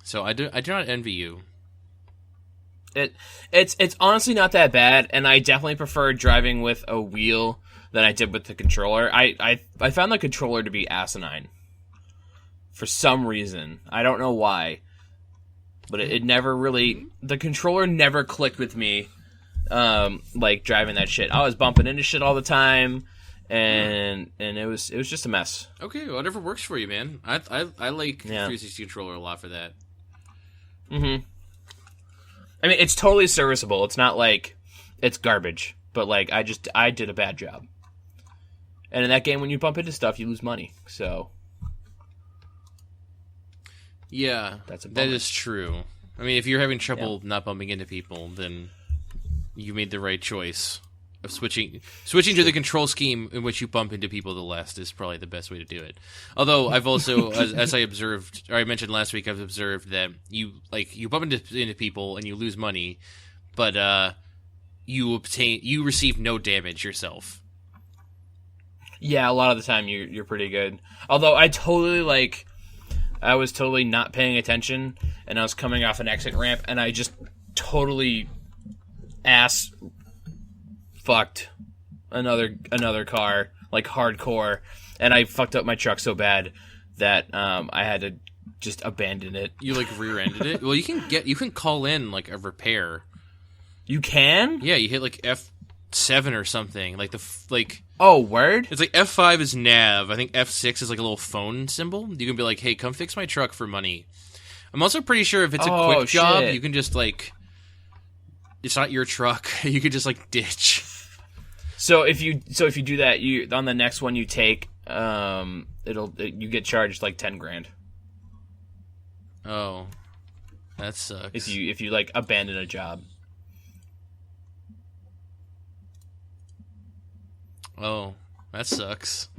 So I do not envy you. It's honestly not that bad, and I definitely prefer driving with a wheel than I did with the controller. I found the controller to be asinine for some reason. I don't know why, but it never really, the controller never clicked with me. Like driving that shit, I was bumping into shit all the time, and it was just a mess. Okay, whatever works for you, man. I like 360 controller a lot for that. Mm-hmm. I mean, it's totally serviceable. It's not like it's garbage, but like I did a bad job. And in that game, when you bump into stuff, you lose money. So yeah, that is true. I mean, if you're having trouble not bumping into people, then you made the right choice of switching to the control scheme in which you bump into people the less is probably the best way to do it. Although I've also, as I observed, or I mentioned last week, I've observed that you bump into people and you lose money, but you receive no damage yourself. Yeah, a lot of the time you're pretty good. Although I was totally not paying attention, and I was coming off an exit ramp, and I just totally ass fucked another car, like hardcore, and I fucked up my truck so bad that I had to just abandon it. You like rear-ended it? Well, you can call in like a repair. You can? Yeah, you hit like F7 or something. Oh, word? It's like F5 is nav. I think F6 is like a little phone symbol. You can be like, hey, come fix my truck for money. I'm also pretty sure if it's a quick job, you can just like, it's not your truck. You could just like ditch. So if you do that, you on the next one you take, you get charged like $10,000. Oh, that sucks. If you like abandon a job. Oh, that sucks.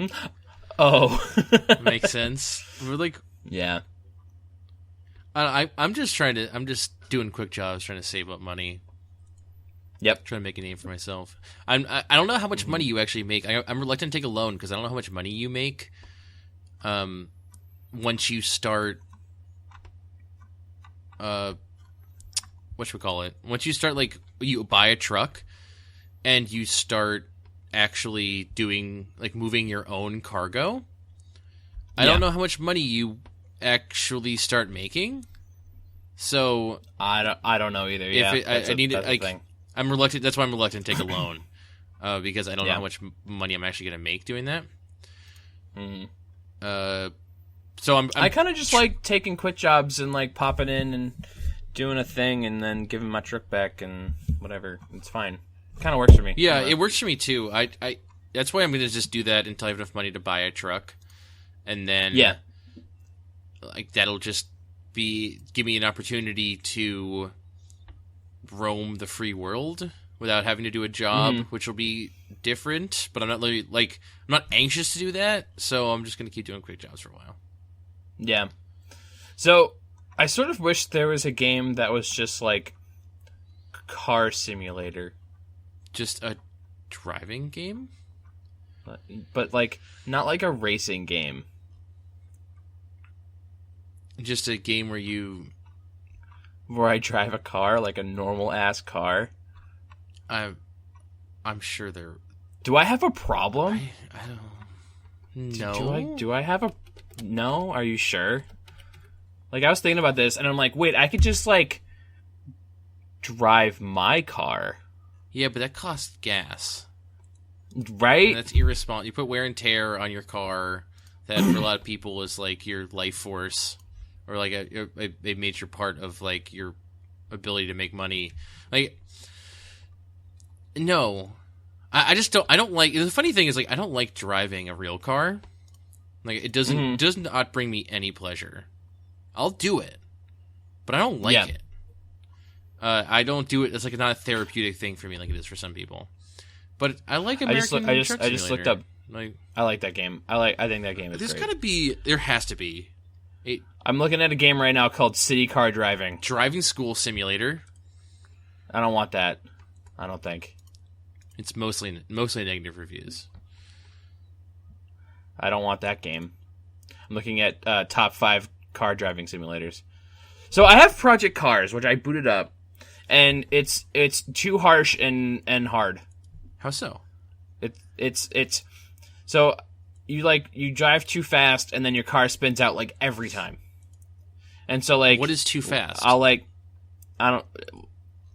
Oh, makes sense. We're like, yeah. I'm just doing quick jobs, trying to save up money. Yep. Trying to make a name for myself. I don't know how much money you actually make. I'm reluctant to take a loan because I don't know how much money you make. Once you start, once you start like you buy a truck, and you start actually doing like moving your own cargo. I don't know how much money you actually start making. So I don't know either. I need it. I'm reluctant. That's why I'm reluctant to take a loan, because I don't know how much money I'm actually going to make doing that. So I kind of just like taking quick jobs and like popping in and doing a thing and then giving my truck back and whatever. It's fine. Kind of works for me. Yeah, it works for me too. I that's why I'm going to just do that until I have enough money to buy a truck, and then like that'll just give me an opportunity to roam the free world without having to do a job, which will be different. But I'm not really I'm not anxious to do that, so I'm just going to keep doing quick jobs for a while. Yeah. So I sort of wish there was a game that was just like car simulator. Just a driving game? But like, not like a racing game. Just a game where I drive a car, like a normal-ass car. I'm sure they're... Do I have a problem? I don't... No. Do I have a... No? Are you sure? Like, I was thinking about this, and I'm like, wait, I could just, like, drive my car. Yeah, but that costs gas. Right? And that's irresponsible. You put wear and tear on your car that for a lot of people is like your life force or like a major part of like your ability to make money. Like, no. I just don't... I don't like... The funny thing is, like, I don't like driving a real car. Like, it does not bring me any pleasure. I'll do it. But I don't like it. I don't do it. It's like not a therapeutic thing for me, like it is for some people. But I like American Truck Simulator. I just looked up. Like, I like that game. I think that game is great. There has to be. I'm looking at a game right now called City Car Driving. Driving School Simulator. I don't want that. I don't think. It's mostly negative reviews. I don't want that game. I'm looking at top 5 car driving simulators. So I have Project Cars, which I booted up. And it's too harsh and hard. How so? It's so you drive too fast and then your car spins out like every time. And so like what is too fast?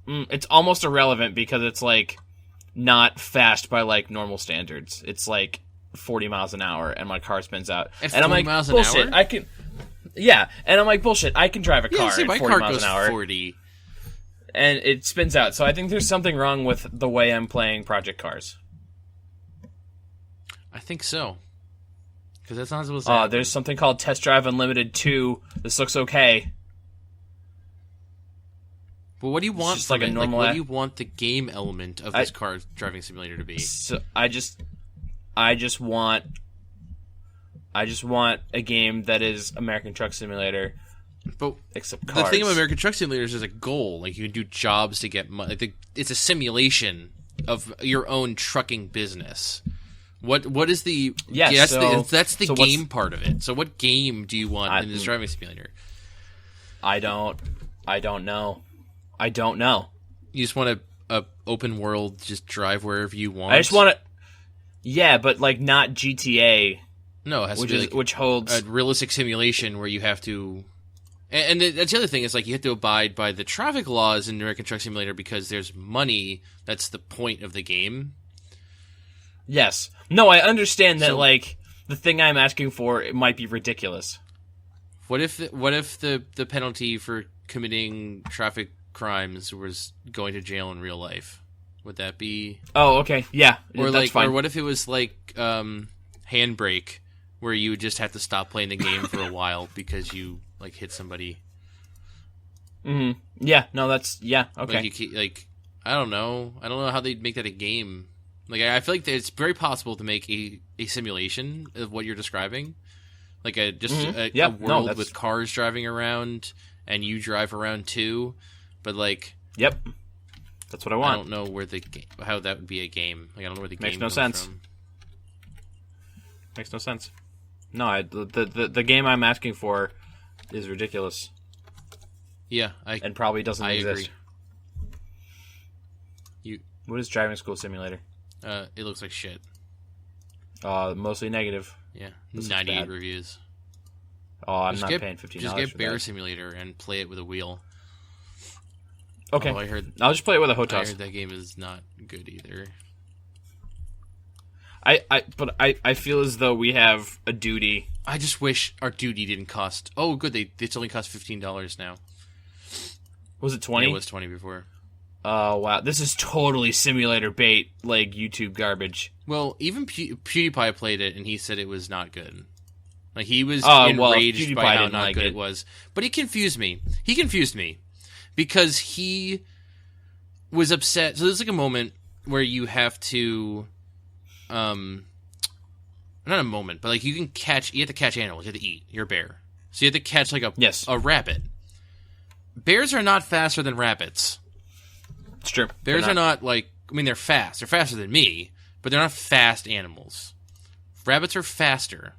It's almost irrelevant because it's like not fast by like normal standards. It's like 40 miles an hour and my car spins out. At and I'm 40 like, miles an bullshit, hour? I can... Yeah, and I'm like, bullshit, I can drive a car see, at my 40 car miles goes an hour. 40. And it spins out. So I think there's something wrong with the way I'm playing Project Cars. I think so. Because that's not supposed to happen. There's something called Test Drive Unlimited 2. This looks okay. But what do you want just from like a it? normal what do you want the game element of this car driving simulator to be? So I just want a game that is American Truck Simulator. But except cars. The thing about American Truck Simulator is there's a goal. Like, you can do jobs to get money. Like, it's a simulation of your own trucking business. What is the... Yes, that's the game part of it. So what game do you want in this driving simulator? I don't know. I don't know. You just want a open world, just drive wherever you want? I just want to... Yeah, but, like, not GTA. No, it has to be, like, which holds... a realistic simulation where you have to... And that's the other thing, is like you have to abide by the traffic laws in American Truck Simulator because there's money. That's the point of the game. Yes. No, I understand that, like, the thing I'm asking for, it might be ridiculous. What if the penalty for committing traffic crimes was going to jail in real life? Would that be... Oh, okay. Yeah, or that's fine. Or what if it was like Handbrake, where you would just have to stop playing the game for a while because you... like hit somebody. Mm-hmm. Yeah. No, that's... Yeah. Okay. Like, I don't know how they'd make that a game. Like, I feel like it's very possible to make a simulation of what you're describing. Like a world with cars driving around and you drive around too. But like... Yep. That's what I want. I don't know how that would be a game. Like, I don't know where the game Makes no comes sense. from. Makes no sense. No, the game I'm asking for is ridiculous. Yeah, and probably doesn't exist. Agree. What is Driving School Simulator? It looks like shit. Mostly negative. Yeah, 98 reviews. Oh, I'm not paying $15. Just get Bear Simulator and play it with a wheel. Okay, I'll just play it with a hot I heard that game is not good either. I feel as though we have a duty. I just wish our duty didn't cost... Oh, good, it's only cost $15 now. Was it 20? It was 20 before. Oh, wow. This is totally simulator bait, like YouTube garbage. Well, even PewDiePie played it, and he said it was not good. Like, he was enraged by how not good it was. But he confused me. Because he was upset. So there's like a moment where you have to... not a moment, but like you have to catch animals, you have to eat. You're a bear. So you have to catch like a rabbit. Bears are not faster than rabbits. It's true. Bears are not like, I mean, they're fast. They're faster than me, but they're not fast animals. Rabbits are faster.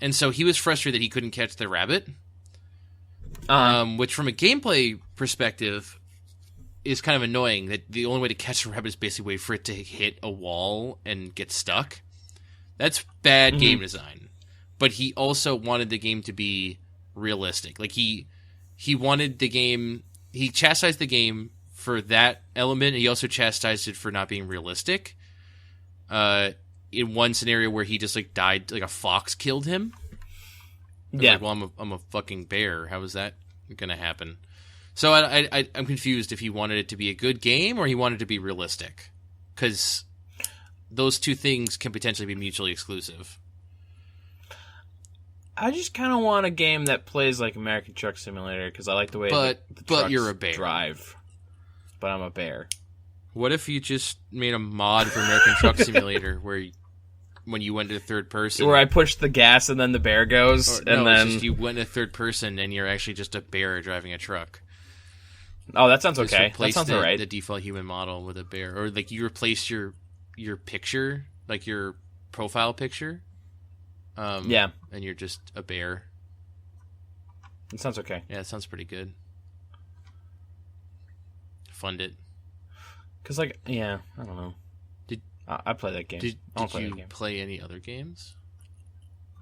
And so he was frustrated that he couldn't catch the rabbit. Which from a gameplay perspective is kind of annoying, that the only way to catch a rabbit is basically wait for it to hit a wall and get stuck. That's bad game design. But he also wanted the game to be realistic. Like, he wanted the game... He chastised the game for that element, and he also chastised it for not being realistic. In one scenario where he just, like, died, like a fox killed him. Yeah. Like, well, I'm a fucking bear. How is that gonna happen? So I'm confused if he wanted it to be a good game or he wanted it to be realistic. Because those two things can potentially be mutually exclusive. I just kind of want a game that plays like American Truck Simulator because I like the way the trucks you're a bear. Drive. But I'm a bear. What if you just made a mod for American Truck Simulator where when you went to third person... Where I push the gas and then the bear goes, then... Just you went to third person and you're actually just a bear driving a truck. Oh, that sounds okay. That sounds alright. The default human model with a bear. Or like you replace your picture, like your profile picture. Yeah. And you're just a bear. It sounds okay. Yeah, it sounds pretty good. Fund it. Because, like, yeah, I don't know. I play that game. Did you play any other games?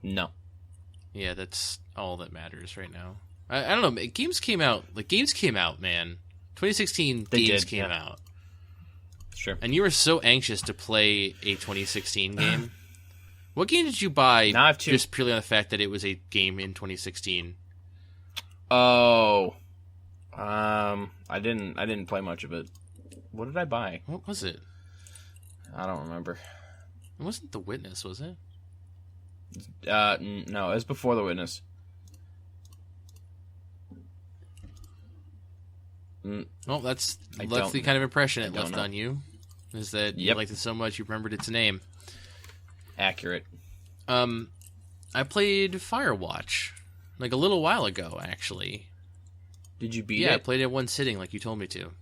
No. Yeah, that's all that matters right now. I don't know. Games came out, man. 2016 games came out. Sure. And you were so anxious to play a 2016 game. What game did you buy Now I have two. just purely on the fact that it was a game in 2016? Oh. I didn't play much of it. What did I buy? What was it? I don't remember. It wasn't The Witness, was it? No, it was before The Witness. Well, that's the kind of impression it left on you. Is that you liked it so much you remembered its name. Accurate. I played Firewatch like a little while ago, actually. Did you beat it? Yeah, I played it in one sitting like you told me to.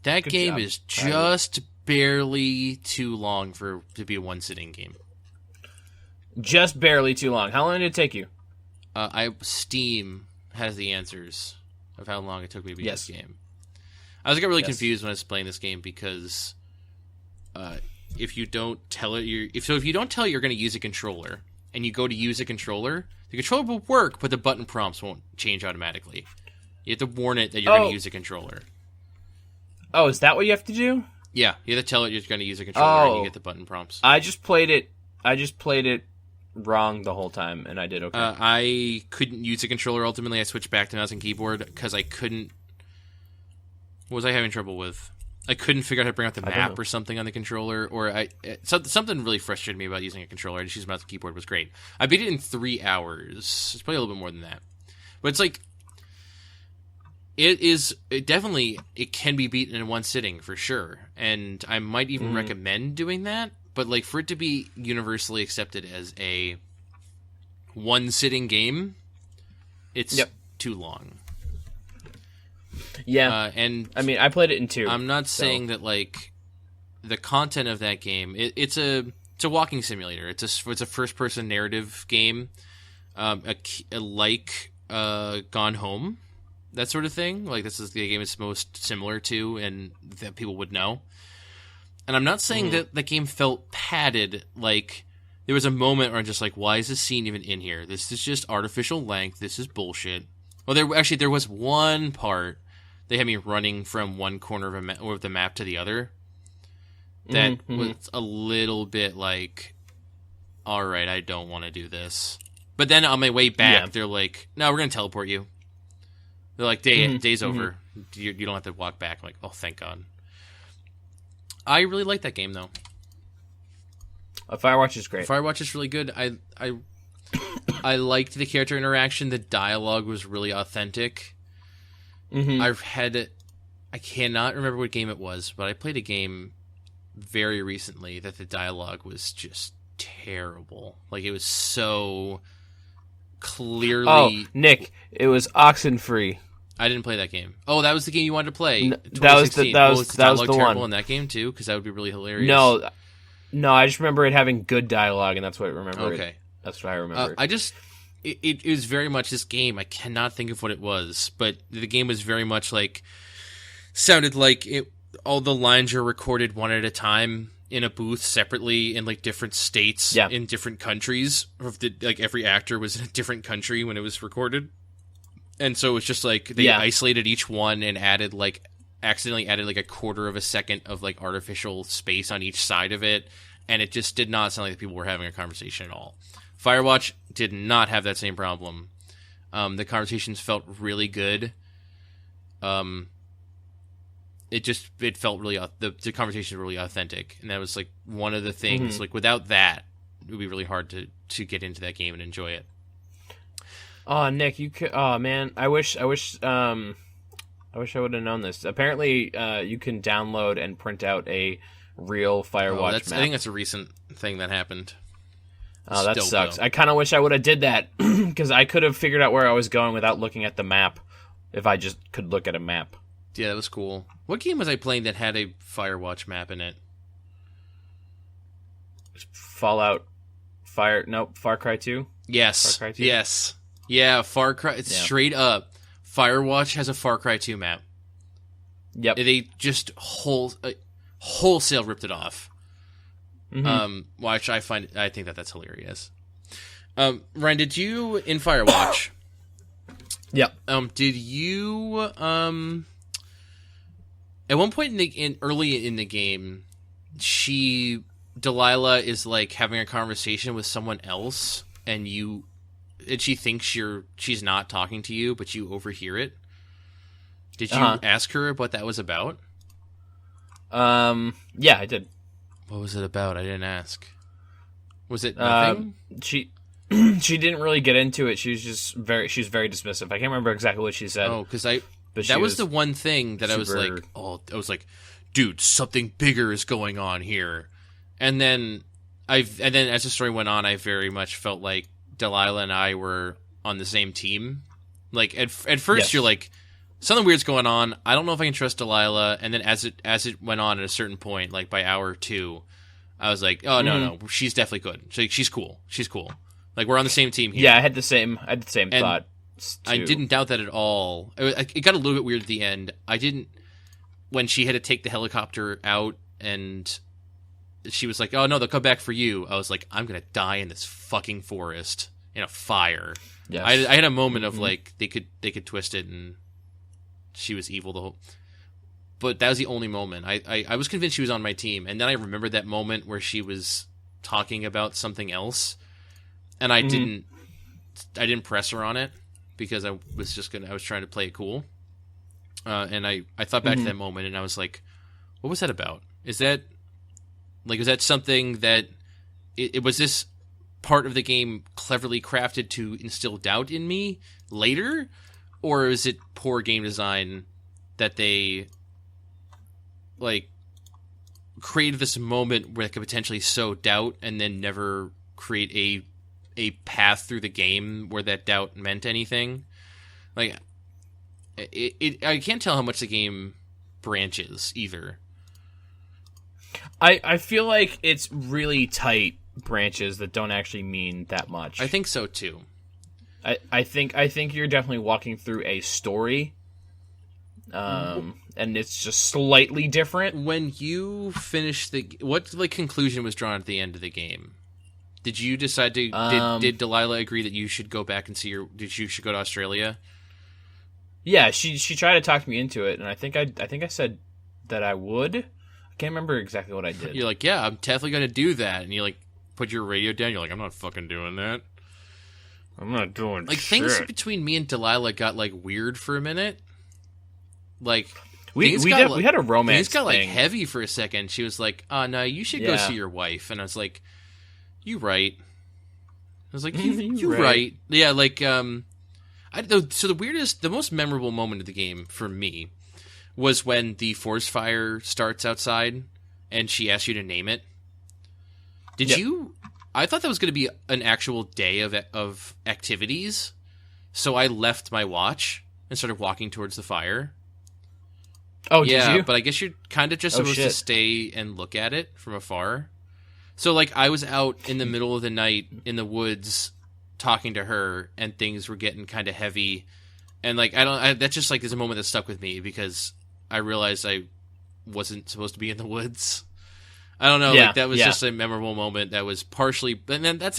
That Good game job. is just barely too long to be a one-sitting game. Just barely too long. How long did it take you? Steam has the answers of how long it took me to beat Yes. this game. I got really confused when I was playing this game because if you don't tell it if you don't tell it you're going to use a controller and you go to use a controller, the controller will work, but the button prompts won't change automatically. You have to warn it that you're going to use a controller. Oh, is that what you have to do? Yeah, you have to tell it you're going to use a controller and you get the button prompts. I just played it wrong the whole time, and I did okay. I couldn't use a controller. Ultimately, I switched back to mouse and keyboard because I couldn't... What was I having trouble with? I couldn't figure out how to bring out the map or something on the controller, or something really frustrated me about using a controller. I just used mouse and keyboard. It was great. I beat it in 3 hours. It's probably a little bit more than that. But it's like... It can be beaten in one sitting, for sure. And I might even recommend doing that. But like for it to be universally accepted as a one-sitting game, it's too long. Yeah, and I mean, I played it in 2. I'm not saying that like the content of that game. It's a walking simulator. It's a first-person narrative game, like Gone Home, that sort of thing. Like this is the game it's most similar to, and that people would know. And I'm not saying that the game felt padded. Like there was a moment where I'm just like, why is this scene even in here? This is just artificial length. This is bullshit. Well, there was one part they had me running from one corner of the map to the other. That was a little bit like, all right, I don't want to do this. But then on my way back, they're like, no, we're going to teleport you. They're like, day's over. You don't have to walk back. I'm like, oh, thank God. I really like that game, though. Firewatch is great. Firewatch is really good. I liked the character interaction. The dialogue was really authentic. I cannot remember what game it was, but I played a game very recently that the dialogue was just terrible. Like, it was so clearly... Oh, Nick, it was Oxenfree. I didn't play that game. Oh, that was the game you wanted to play. That was the terrible one in that game too, because that would be really hilarious. No, I just remember it having good dialogue, and that's what I remember. Okay, that's what I remember. It was very much this game. I cannot think of what it was, but the game was very much like sounded like it. All the lines are recorded one at a time in a booth separately in like different states in different countries. Like every actor was in a different country when it was recorded. And so it's just like they isolated each one and accidentally added like a quarter of a second of like artificial space on each side of it. And it just did not sound like people were having a conversation at all. Firewatch did not have that same problem. The conversations felt really good. It felt really, the conversations were really authentic. And that was like one of the things, like without that, it would be really hard to get into that game and enjoy it. Oh, Nick, you could. Oh man, I wish I would have known this. Apparently, you can download and print out a real Firewatch map. I think that's a recent thing that happened. Oh, that sucks. I kind of wish I would have did that because I could have figured out where I was going without looking at the map. If I just could look at a map. Yeah, that was cool. What game was I playing that had a Firewatch map in it? Far Cry 2. Yes. Far Cry 2? Yes. Yeah, Far Cry. It's straight up. Firewatch has a Far Cry 2 map. Yep. They just wholesale ripped it off. Which I think that's hilarious. Ryan, did you in Firewatch? Yep. Did you at one point early in the game, she Delilah is like having a conversation with someone else, and she thinks she's not talking to you, but you overhear it. Did you ask her what that was about? Yeah, I did. What was it about? I didn't ask. Was it nothing? She didn't really get into it. She was very dismissive. I can't remember exactly what she said. Oh, because that was the one thing that I was like, dude, something bigger is going on here. And then as the story went on, I very much felt like Delilah and I were on the same team. Like at first you're like, something weird's going on. I don't know if I can trust Delilah. And then as it went on at a certain point, like by hour 2, I was like, oh no, she's definitely good. She's cool. She's cool. Like we're on the same team here. Yeah, I had the same thought. I didn't doubt that at all. It got a little bit weird at the end. I didn't, when she had to take the helicopter out and she was like, oh no, they'll come back for you. I was like, I'm going to die in this fucking forest in a fire. Yes. I had a moment of like, they could twist it and she was evil the whole, but that was the only moment. I was convinced she was on my team. And then I remembered that moment where she was talking about something else and I didn't press her on it. Because I was trying to play it cool. And I thought back to that moment and I was like, what was that about? Was that something that, it was this part of the game cleverly crafted to instill doubt in me later? Or is it poor game design that they, like, created this moment where it could potentially sow doubt and then never create a path through the game where that doubt meant anything? Like, I can't tell how much the game branches either. I feel like it's really tight branches that don't actually mean that much. I think so too. I think you're definitely walking through a story, and it's just slightly different. When you finish what like conclusion was drawn at the end of the game? Did you decide to? Did Delilah agree that you should go back and see you should go to Australia? Yeah, she tried to talk me into it, and I think I said that I would. I can't remember exactly what I did. You're like, yeah, I'm definitely going to do that, and you like put your radio down. You're like, I'm not fucking doing that. I'm not doing like shit. Things between me and Delilah got like weird for a minute. Like we had a romance. Things got like heavy for a second. She was like, "Oh no, you should go see your wife," and I was like, "You right." I was like, "You right." Yeah, like so the most memorable moment of the game for me was when the forest fire starts outside and she asks you to name it. Did you? I thought that was going to be an actual day of activities, so I left my watch and started walking towards the fire. Oh, yeah, did you? But I guess you're kind of just supposed to stay and look at it from afar. So, like, I was out in the middle of the night in the woods talking to her, and things were getting kind of heavy. And, like, that's just, like, there's a moment that stuck with me because I realized I wasn't supposed to be in the woods. I don't know. Like, that was just a memorable moment that was partially... And then those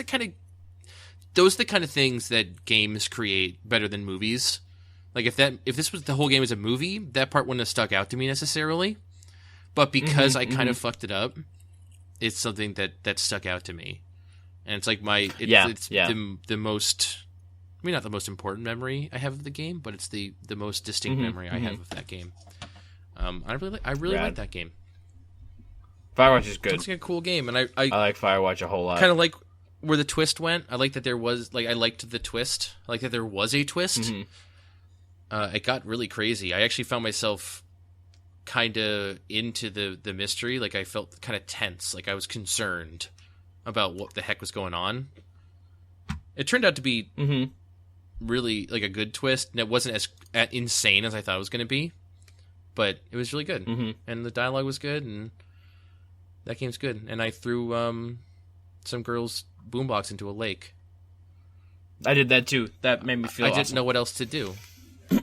are the kind of things that games create better than movies. Like, if this was the whole game as a movie, that part wouldn't have stuck out to me necessarily. But because I kind of fucked it up, it's something that stuck out to me. And it's like the most... I mean, not the most important memory I have of the game, but it's the most distinct memory I have of that game. I really like that game. Firewatch is good. It's like a cool game, and I like Firewatch a whole lot. Kind of like where the twist went. I like that there was I liked the twist. I like that there was a twist. It got really crazy. I actually found myself kind of into the mystery. Like I felt kind of tense. Like I was concerned about what the heck was going on. It turned out to be really like a good twist, and it wasn't as insane as I thought it was going to be. But it was really good, and the dialogue was good, and that game's good. And I threw some girl's boombox into a lake. I did that too. That made me feel awesome. I didn't know what else to do.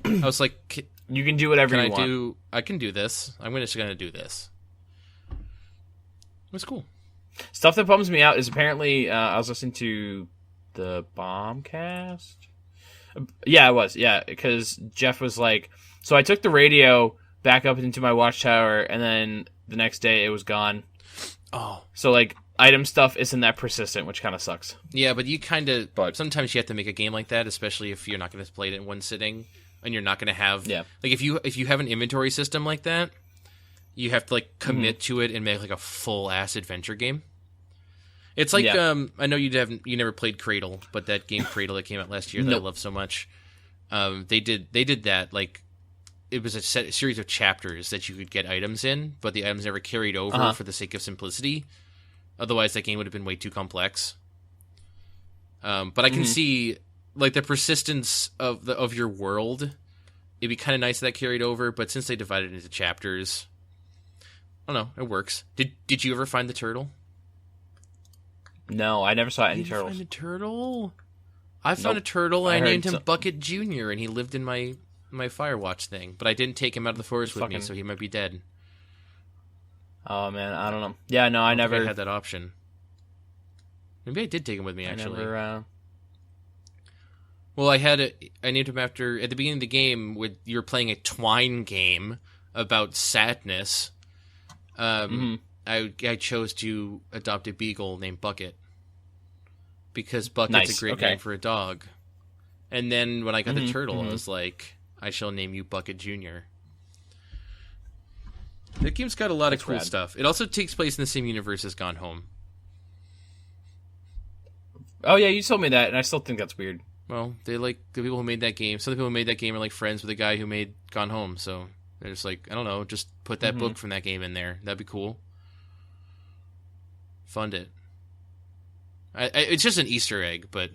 I was like, you can do whatever you want. I can do this. I'm just going to do this. It was cool. Stuff that bums me out is apparently I was listening to the Bombcast. Yeah, I was. Yeah, because Jeff was like, so I took the radio back up into my watchtower, and then the next day it was gone. Oh. So, like, item stuff isn't that persistent, which kind of sucks. Yeah, but you kind of... Sometimes you have to make a game like that, especially if you're not going to play it in one sitting, and you're not going to have... Yeah. Like, if you have an inventory system like that, you have to, like, commit to it and make, like, a full-ass adventure game. It's like, I know you never played Cradle, but that game Cradle that came out last year that I love so much, they did that, like... It was a series of chapters that you could get items in, but the items never carried over for the sake of simplicity. Otherwise, that game would have been way too complex. But I can see, like, the persistence of your world. It'd be kind of nice if that carried over, but since they divided it into chapters, I don't know, it works. Did you ever find the turtle? No, I never saw any turtles. Find a turtle? I found a turtle, and I named him Bucket Jr., and he lived in my Firewatch thing, but I didn't take him out of the forest with me, so he might be dead. Oh man, I don't know. Yeah, no, I never had that option. Maybe I did take him with me actually. Well, I named him after at the beginning of the game. You were playing a Twine game about sadness. I chose to adopt a beagle named Bucket because Bucket's a great name for a dog. And then when I got the turtle, I was like, I shall name you Bucket Jr. The game's got a lot of cool stuff. It also takes place in the same universe as Gone Home. Oh yeah, you told me that, and I still think that's weird. Well, they like the people who made that game. Some of the people who made that game are like friends with the guy who made Gone Home, so they're just like, I don't know, just put that book from that game in there. That'd be cool. Fund it. It's just an Easter egg, but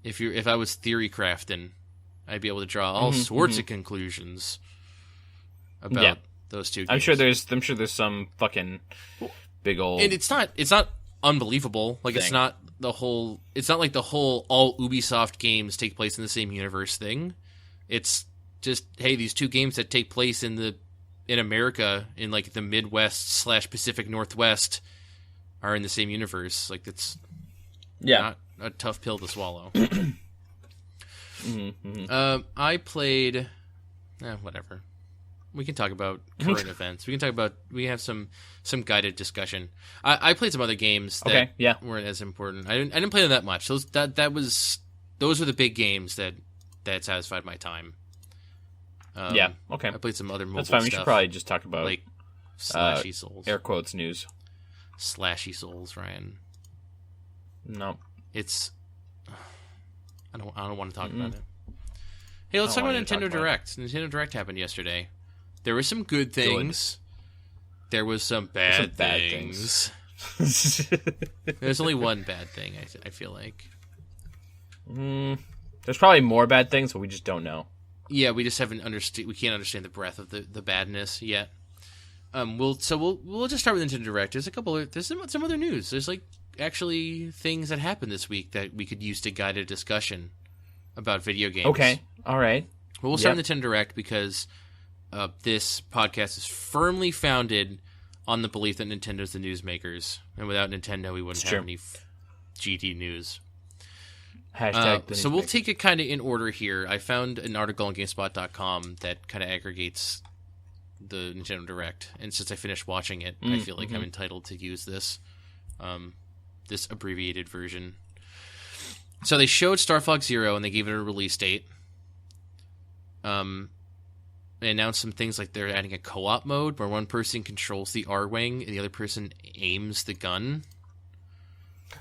if I was theory crafting, I'd be able to draw all sorts of conclusions about those two games. I'm sure there's some fucking big old... And it's not unbelievable. Like, it's not like the whole all Ubisoft games take place in the same universe thing. It's just, hey, these two games that take place in America, in like the Midwest / Pacific Northwest, are in the same universe. Like, it's not a tough pill to swallow. I played... whatever. We can talk about current events. We have some guided discussion. I played some other games that weren't as important. I didn't play them that much. Those were the big games that satisfied my time. Okay. I played some other mobile That's fine. stuff. We should probably just talk about like Slashy Souls. Air quotes news. Slashy Souls, Ryan. No. It's... I don't want to talk about it. Hey, let's talk about Nintendo Direct. Nintendo Direct happened yesterday. There were some good things. There was some bad things. There's only one bad thing, I feel like. There's probably more bad things, but we just don't know. Yeah, we just haven't we can't understand the breadth of the badness yet. We'll just start with Nintendo Direct. There's some other news. There's like actually things that happened this week that we could use to guide a discussion about video games. Okay, all right. Well, we'll start with Nintendo Direct because this podcast is firmly founded on the belief that Nintendo's the newsmakers, and without Nintendo, we wouldn't have any GT news. So we'll take it kind of in order here. I found an article on GameSpot.com that kind of aggregates the Nintendo Direct, and since I finished watching it, I feel like I'm entitled to use this abbreviated version. So they showed Star Fox Zero, and they gave it a release date. They announced some things like they're adding a co-op mode where one person controls the R-Wing and the other person aims the gun.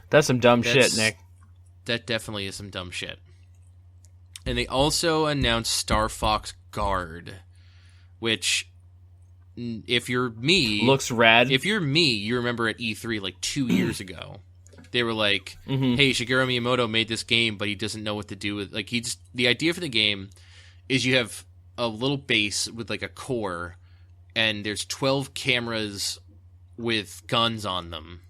That's some dumb shit, Nick. That definitely is some dumb shit. And they also announced Star Fox Guard, which, if you're me... looks rad. If you're me, you remember at E3 like 2 years ago. They were like, hey, Shigeru Miyamoto made this game, but he doesn't know what to do with... Like, the idea for the game is you have a little base with like a core, and there's 12 cameras with guns on them.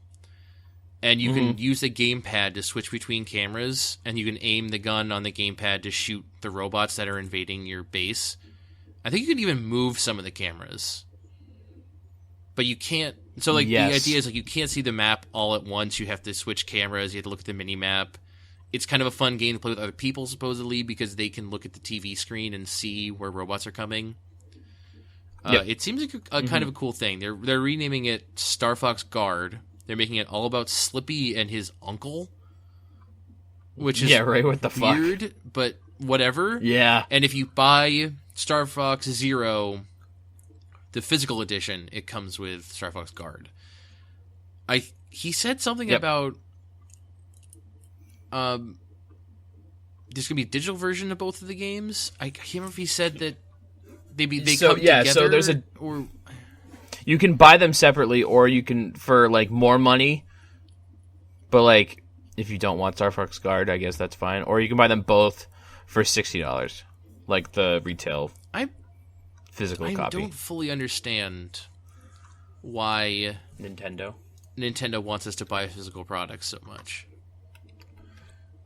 And you can use the gamepad to switch between cameras, and you can aim the gun on the gamepad to shoot the robots that are invading your base. I think you can even move some of the cameras. But you can't... So, like, the idea is, like, you can't see the map all at once. You have to switch cameras. You have to look at the mini-map. It's kind of a fun game to play with other people, supposedly, because they can look at the TV screen and see where robots are coming. It seems like a kind of a cool thing. They're renaming it Star Fox Guard. They're making it all about Slippy and his uncle, which is what the weird, fuck? but whatever. Yeah. And if you buy Star Fox Zero, the physical edition, it comes with Star Fox Guard. He said something about there's gonna be a digital version of both of the games. I can't remember if he said that they come together. So there's you can buy them separately, or you can for like more money. But like, if you don't want Star Fox Guard, I guess that's fine. Or you can buy them both for $60, like the retail physical copy. I don't fully understand why Nintendo wants us to buy physical products so much.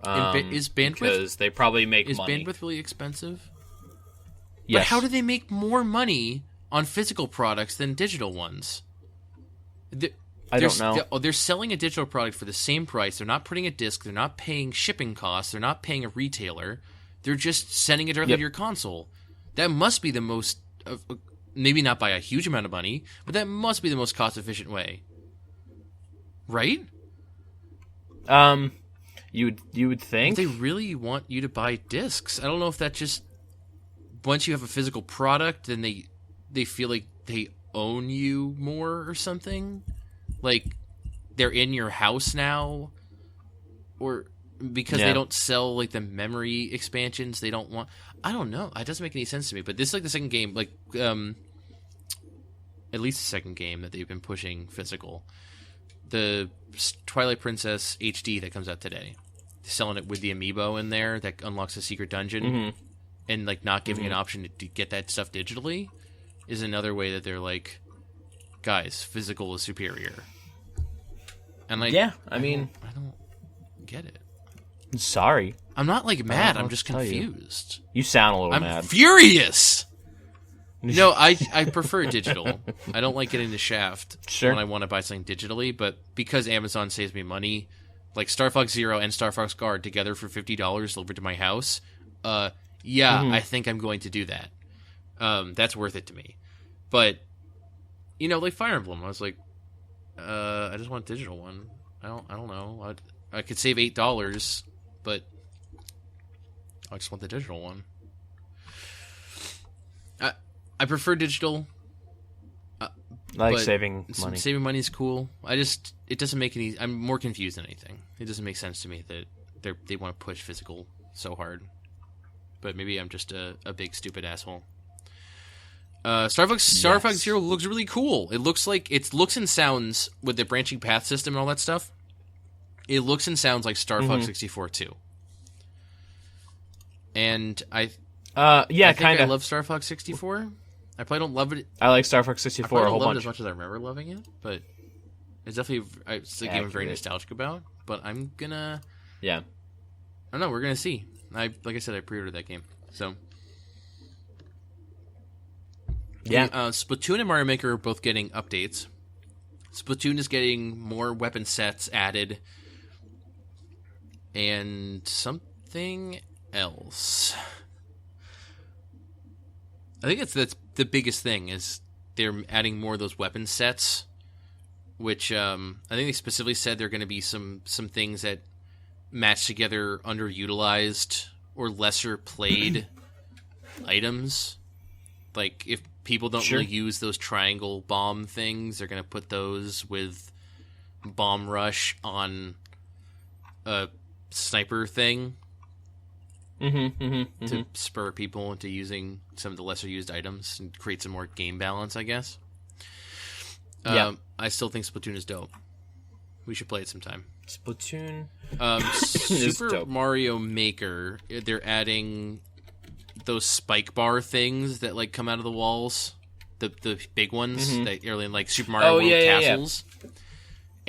Is bandwidth, because they probably make money. Is bandwidth really expensive? Yes. But how do they make more money on physical products than digital ones? I don't know. They're selling a digital product for the same price. They're not putting a disc. They're not paying shipping costs. They're not paying a retailer. They're just sending it directly to your console. That must be the most, maybe not by a huge amount of money, but that must be the most cost-efficient way. Right? You would think. They really want you to buy discs. I don't know if that just, once you have a physical product, then they feel like they own you more or something. Like they're in your house now, or because they don't sell like the memory expansions, they don't want. I don't know. It doesn't make any sense to me. But this is like the second game, like at least the second game that they've been pushing physical. The Twilight Princess HD that comes out today, they're selling it with the amiibo in there that unlocks a secret dungeon, and like not giving an option to get that stuff digitally is another way that they're like, guys, physical is superior. And like, I mean, I don't get it. Sorry, I'm not like mad. I'm just confused. You sound a little mad. I'm furious. No, I prefer digital. I don't like getting the shaft when I want to buy something digitally, but because Amazon saves me money, like Star Fox Zero and Star Fox Guard together for $50 delivered to my house, I think I'm going to do that. That's worth it to me. But, like Fire Emblem, I was like, I just want a digital one. I don't know. I could save $8, but I just want the digital one. I prefer digital. I like saving money. Saving money is cool. It doesn't make any. I'm more confused than anything. It doesn't make sense to me that they want to push physical so hard. But maybe I'm just a big stupid asshole. Star Fox Zero looks really cool. It looks and sounds with the branching path system and all that stuff. It looks and sounds like Star Fox 64 too. And I think kind I of love Star Fox 64. I probably don't love it. I like Star Fox 64 I a whole don't love bunch. it as much as I remember loving it, but it's definitely a game I'm very nostalgic about. But I'm gonna, I don't know. We're gonna see. Like I said, I pre-ordered that game, so. Yeah. Splatoon and Mario Maker are both getting updates. Splatoon is getting more weapon sets added, and something else. I think that's the biggest thing is they're adding more of those weapon sets, which I think they specifically said there are going to be some things that match together underutilized or lesser played items. Like if people don't really use those triangle bomb things, they're going to put those with Bomb Rush on a sniper thing. To spur people into using some of the lesser used items and create some more game balance, I guess. I still think Splatoon is dope. We should play it sometime. Splatoon Super Mario Maker, they're adding those spike bar things that like come out of the walls. The big ones that are in like Super Mario World Castles. Yeah.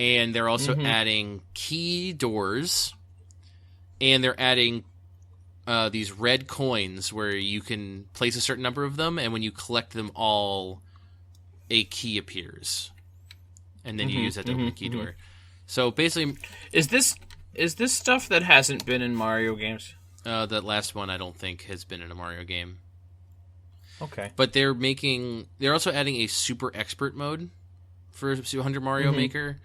And they're also adding key doors. And they're adding these red coins where you can place a certain number of them, and when you collect them all, a key appears, and then you use that to open the key door. So basically, is this stuff that hasn't been in Mario games? That last one I don't think has been in a Mario game. Okay. But they're also adding a super expert mode for 100 Mario Maker,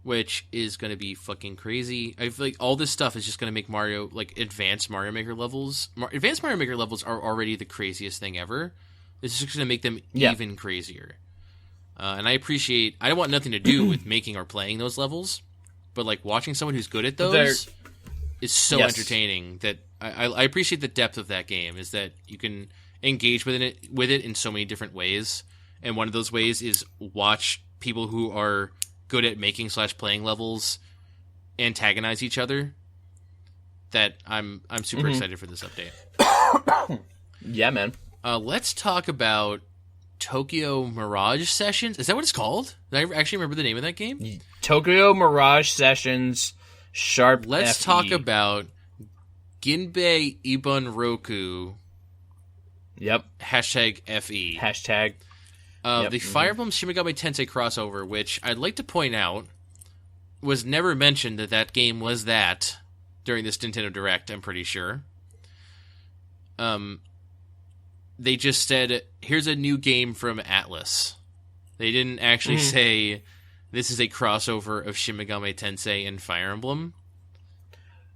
which is going to be fucking crazy. I feel like all this stuff is just going to make Mario, like, advanced Mario Maker levels. Advanced Mario Maker levels are already the craziest thing ever. This is just going to make them even crazier. And I don't want nothing to do with making or playing those levels, but, like, watching someone who's good at those is so entertaining that I appreciate the depth of that game, is that you can engage with it in so many different ways. And one of those ways is watch people who are good at making / playing levels antagonize each other. That I'm super excited for this update. Yeah, man. Let's talk about Tokyo Mirage Sessions. Is that what it's called? Did I actually remember the name of that game? Tokyo Mirage Sessions Sharp Let's FE. talk about Ginbei Ibun Roku. Yep. #FE. Hashtag. The Fire Emblem Shin Megami Tensei crossover, which I'd like to point out was never mentioned that game was that during this Nintendo Direct, I'm pretty sure. They just said, here's a new game from Atlas. They didn't actually say, this is a crossover of Shin Megami Tensei and Fire Emblem.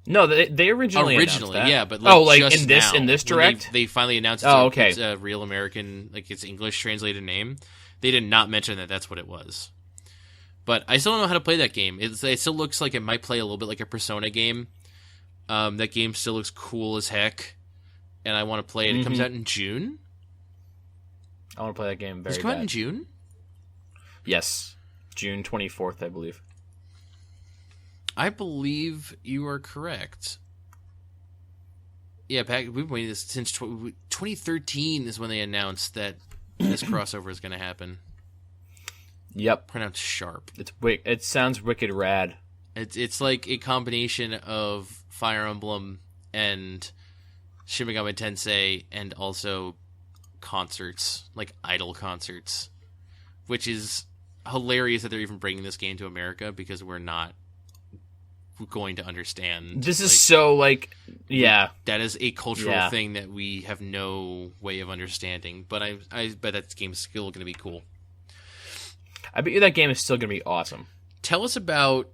No, they originally announced that. Yeah, but like in this Direct, they finally announced it's a real American, like its English translated name. They did not mention that that's what it was. But I still don't know how to play that game. It still looks like it might play a little bit like a Persona game. That game still looks cool as heck, and I want to play it. It comes out in June. I want to play that game very Does it come out in June? Yes, June 24th, I believe. I believe you are correct. Yeah, we've been waiting this since 2013 is when they announced that this crossover is going to happen. Yep. Pronounced sharp. It sounds wicked rad. It's like a combination of Fire Emblem and Shin Megami Tensei and also concerts, like idol concerts, which is hilarious that they're even bringing this game to America because we're not going to understand. This is so yeah. That is a cultural thing that we have no way of understanding. But I bet that game's still going to be cool. I bet you that game is still going to be awesome. Tell us about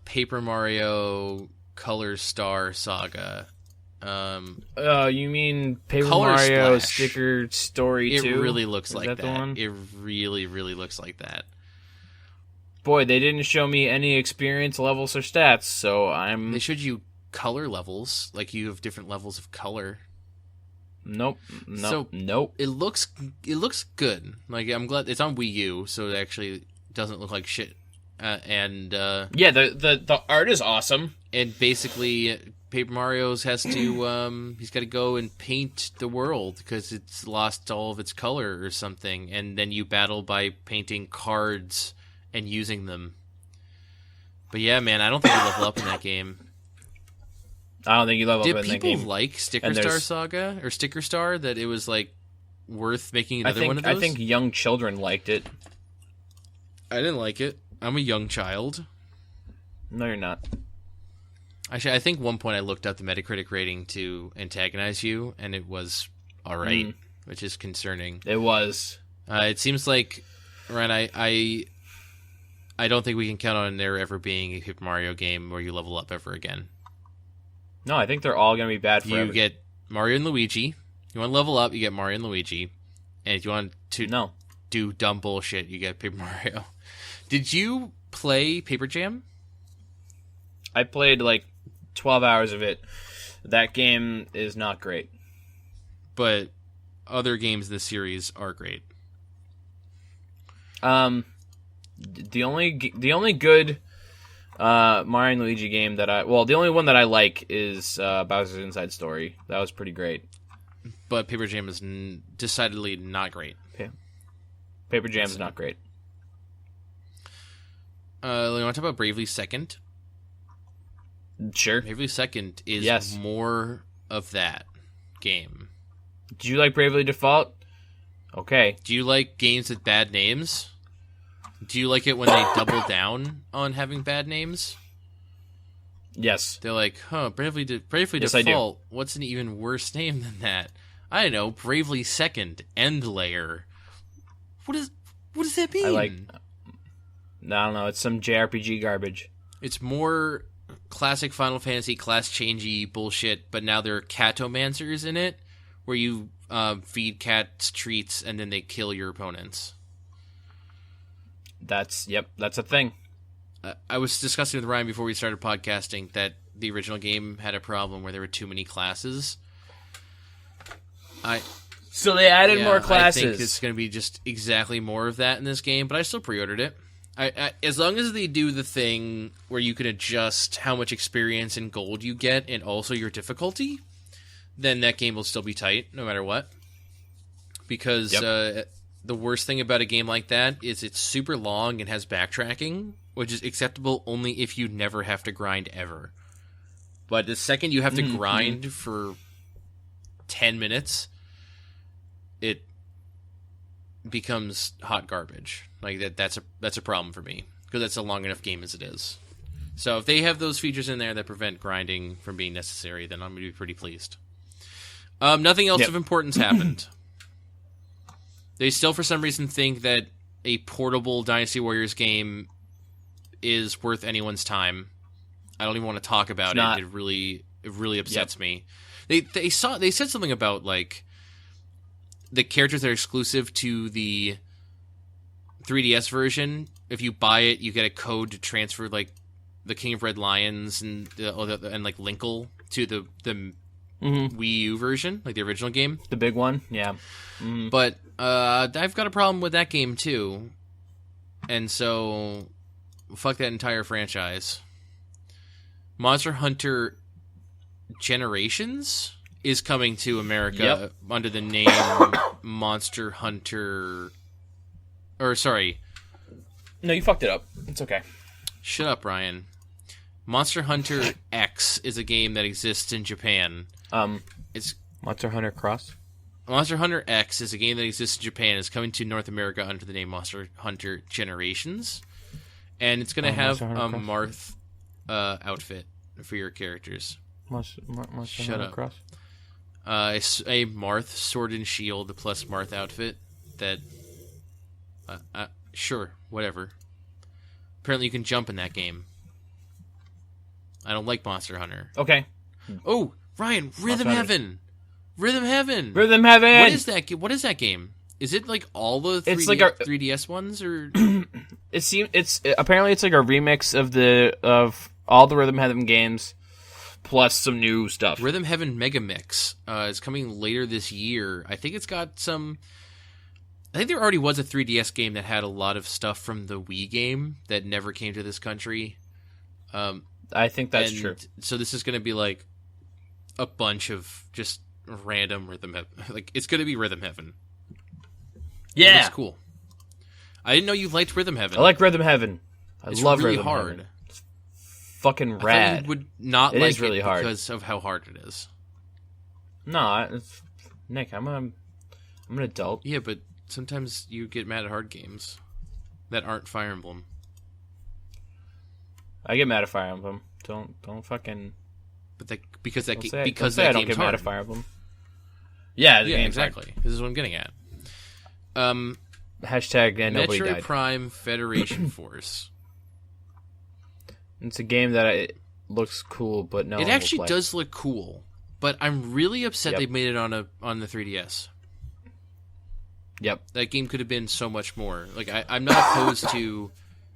Paper Mario Color Star Saga. You mean Paper Color Mario Splash. Sticker Story 2? It really looks like that. The one? It really, really looks like that. Boy, they didn't show me any experience levels or stats, so They showed you color levels, like you have different levels of color. Nope. It looks good. Like, I'm glad it's on Wii U, so it actually doesn't look like shit. The art is awesome. And basically, Paper Mario's has to he's got to go and paint the world because it's lost all of its color or something, and then you battle by painting cards and using them. But yeah, man, I don't think you level up in that game. I don't think you level up in that game. Did people like Sticker Star Saga or Sticker Star, that it was like worth making another one of those? I think young children liked it. I didn't like it. I'm a young child. No, you're not. Actually, I think one point I looked up the Metacritic rating to antagonize you, and it was all right, which is concerning. It was. It seems like, Ryan, I don't think we can count on there ever being a Paper Mario game where you level up ever again. No, I think they're all going to be bad forever. You get Mario and Luigi. You want to level up, you get Mario and Luigi. And if you want to do dumb bullshit, you get Paper Mario. Did you play Paper Jam? I played 12 hours of it. That game is not great. But other games in the series are great. The only good Mario and Luigi game the only one that I like is Bowser's Inside Story. That was pretty great. But Paper Jam is decidedly not great. Paper Jam is not great. You want to talk about Bravely Second? Sure. Bravely Second is more of that game. Do you like Bravely Default? Okay. Do you like games with bad names? Do you like it when they double down on having bad names? Yes. They're like, Bravely Yes, Default, what's an even worse name than that? I don't know, Bravely Second, End Layer. What does that mean? I don't know. It's some JRPG garbage. It's more classic Final Fantasy class changey bullshit, but now there are catomancers in it, where you feed cats treats and then they kill your opponents. That's a thing. I was discussing with Ryan before we started podcasting that the original game had a problem where there were too many classes. So they added more classes. I think it's going to be just exactly more of that in this game, but I still pre-ordered it. As long as they do the thing where you can adjust how much experience and gold you get and also your difficulty, then that game will still be tight no matter what. Because the worst thing about a game like that is it's super long and has backtracking, which is acceptable only if you never have to grind ever. But the second you have to grind for 10 minutes, it becomes hot garbage. Like that's a problem for me, because that's a long enough game as it is. So if they have those features in there that prevent grinding from being necessary, then I'm going to be pretty pleased. Nothing else of importance happened. They still, for some reason, think that a portable Dynasty Warriors game is worth anyone's time. I don't even want to talk about it. It really upsets me. They said something about like the characters that are exclusive to the 3DS version. If you buy it, you get a code to transfer like the King of Red Lions and like Linkle to the Wii U version, like the original game, the big one. Yeah, but I've got a problem with that game too, and so fuck that entire franchise. Monster Hunter Generations is coming to America under the name Monster Hunter. Or, sorry. No, you fucked it up. It's okay. Shut up, Ryan. Monster Hunter X is a game that exists in Japan. It's Monster Hunter Cross? Monster Hunter X is a game that exists in Japan. It's coming to North America under the name Monster Hunter Generations. And it's going to have a Marth outfit for your characters. Shut up. Cross? It's a Marth Sword and Shield plus Marth outfit that... sure, whatever. Apparently you can jump in that game. I don't like Monster Hunter. Okay. Oh, Ryan, Rhythm Heaven! Rhythm Heaven! Rhythm Heaven! What is that game? Is it like all the 3DS ones, or it's apparently it's like a remix of all the Rhythm Heaven games plus some new stuff. Rhythm Heaven Mega Mix is coming later this year. I think it's got some. I think there already was a 3DS game that had a lot of stuff from the Wii game that never came to this country. I think that's true. So this is going to be like a bunch of just random Rhythm Heaven. Like it's going to be Rhythm Heaven. Yeah, it's cool. I didn't know you liked Rhythm Heaven. I like Rhythm Heaven. It's love really Rhythm hard. Heaven. It's fucking rad. I thought you would not like really it hard because of how hard it is. No, Nick, I'm an adult. Yeah, but sometimes you get mad at hard games that aren't Fire Emblem. I get mad at Fire Emblem. Don't fucking. But because that game's I don't get mad at Fire Emblem. Yeah, exactly. Hard. This is what I'm getting at. Hashtag and nobody Metroid died. Prime Federation Force. It's a game that looks cool, but no. It one actually will play. does look cool, but I'm really upset they made it on the 3DS. Yep. That game could have been so much more. Like I'm not opposed to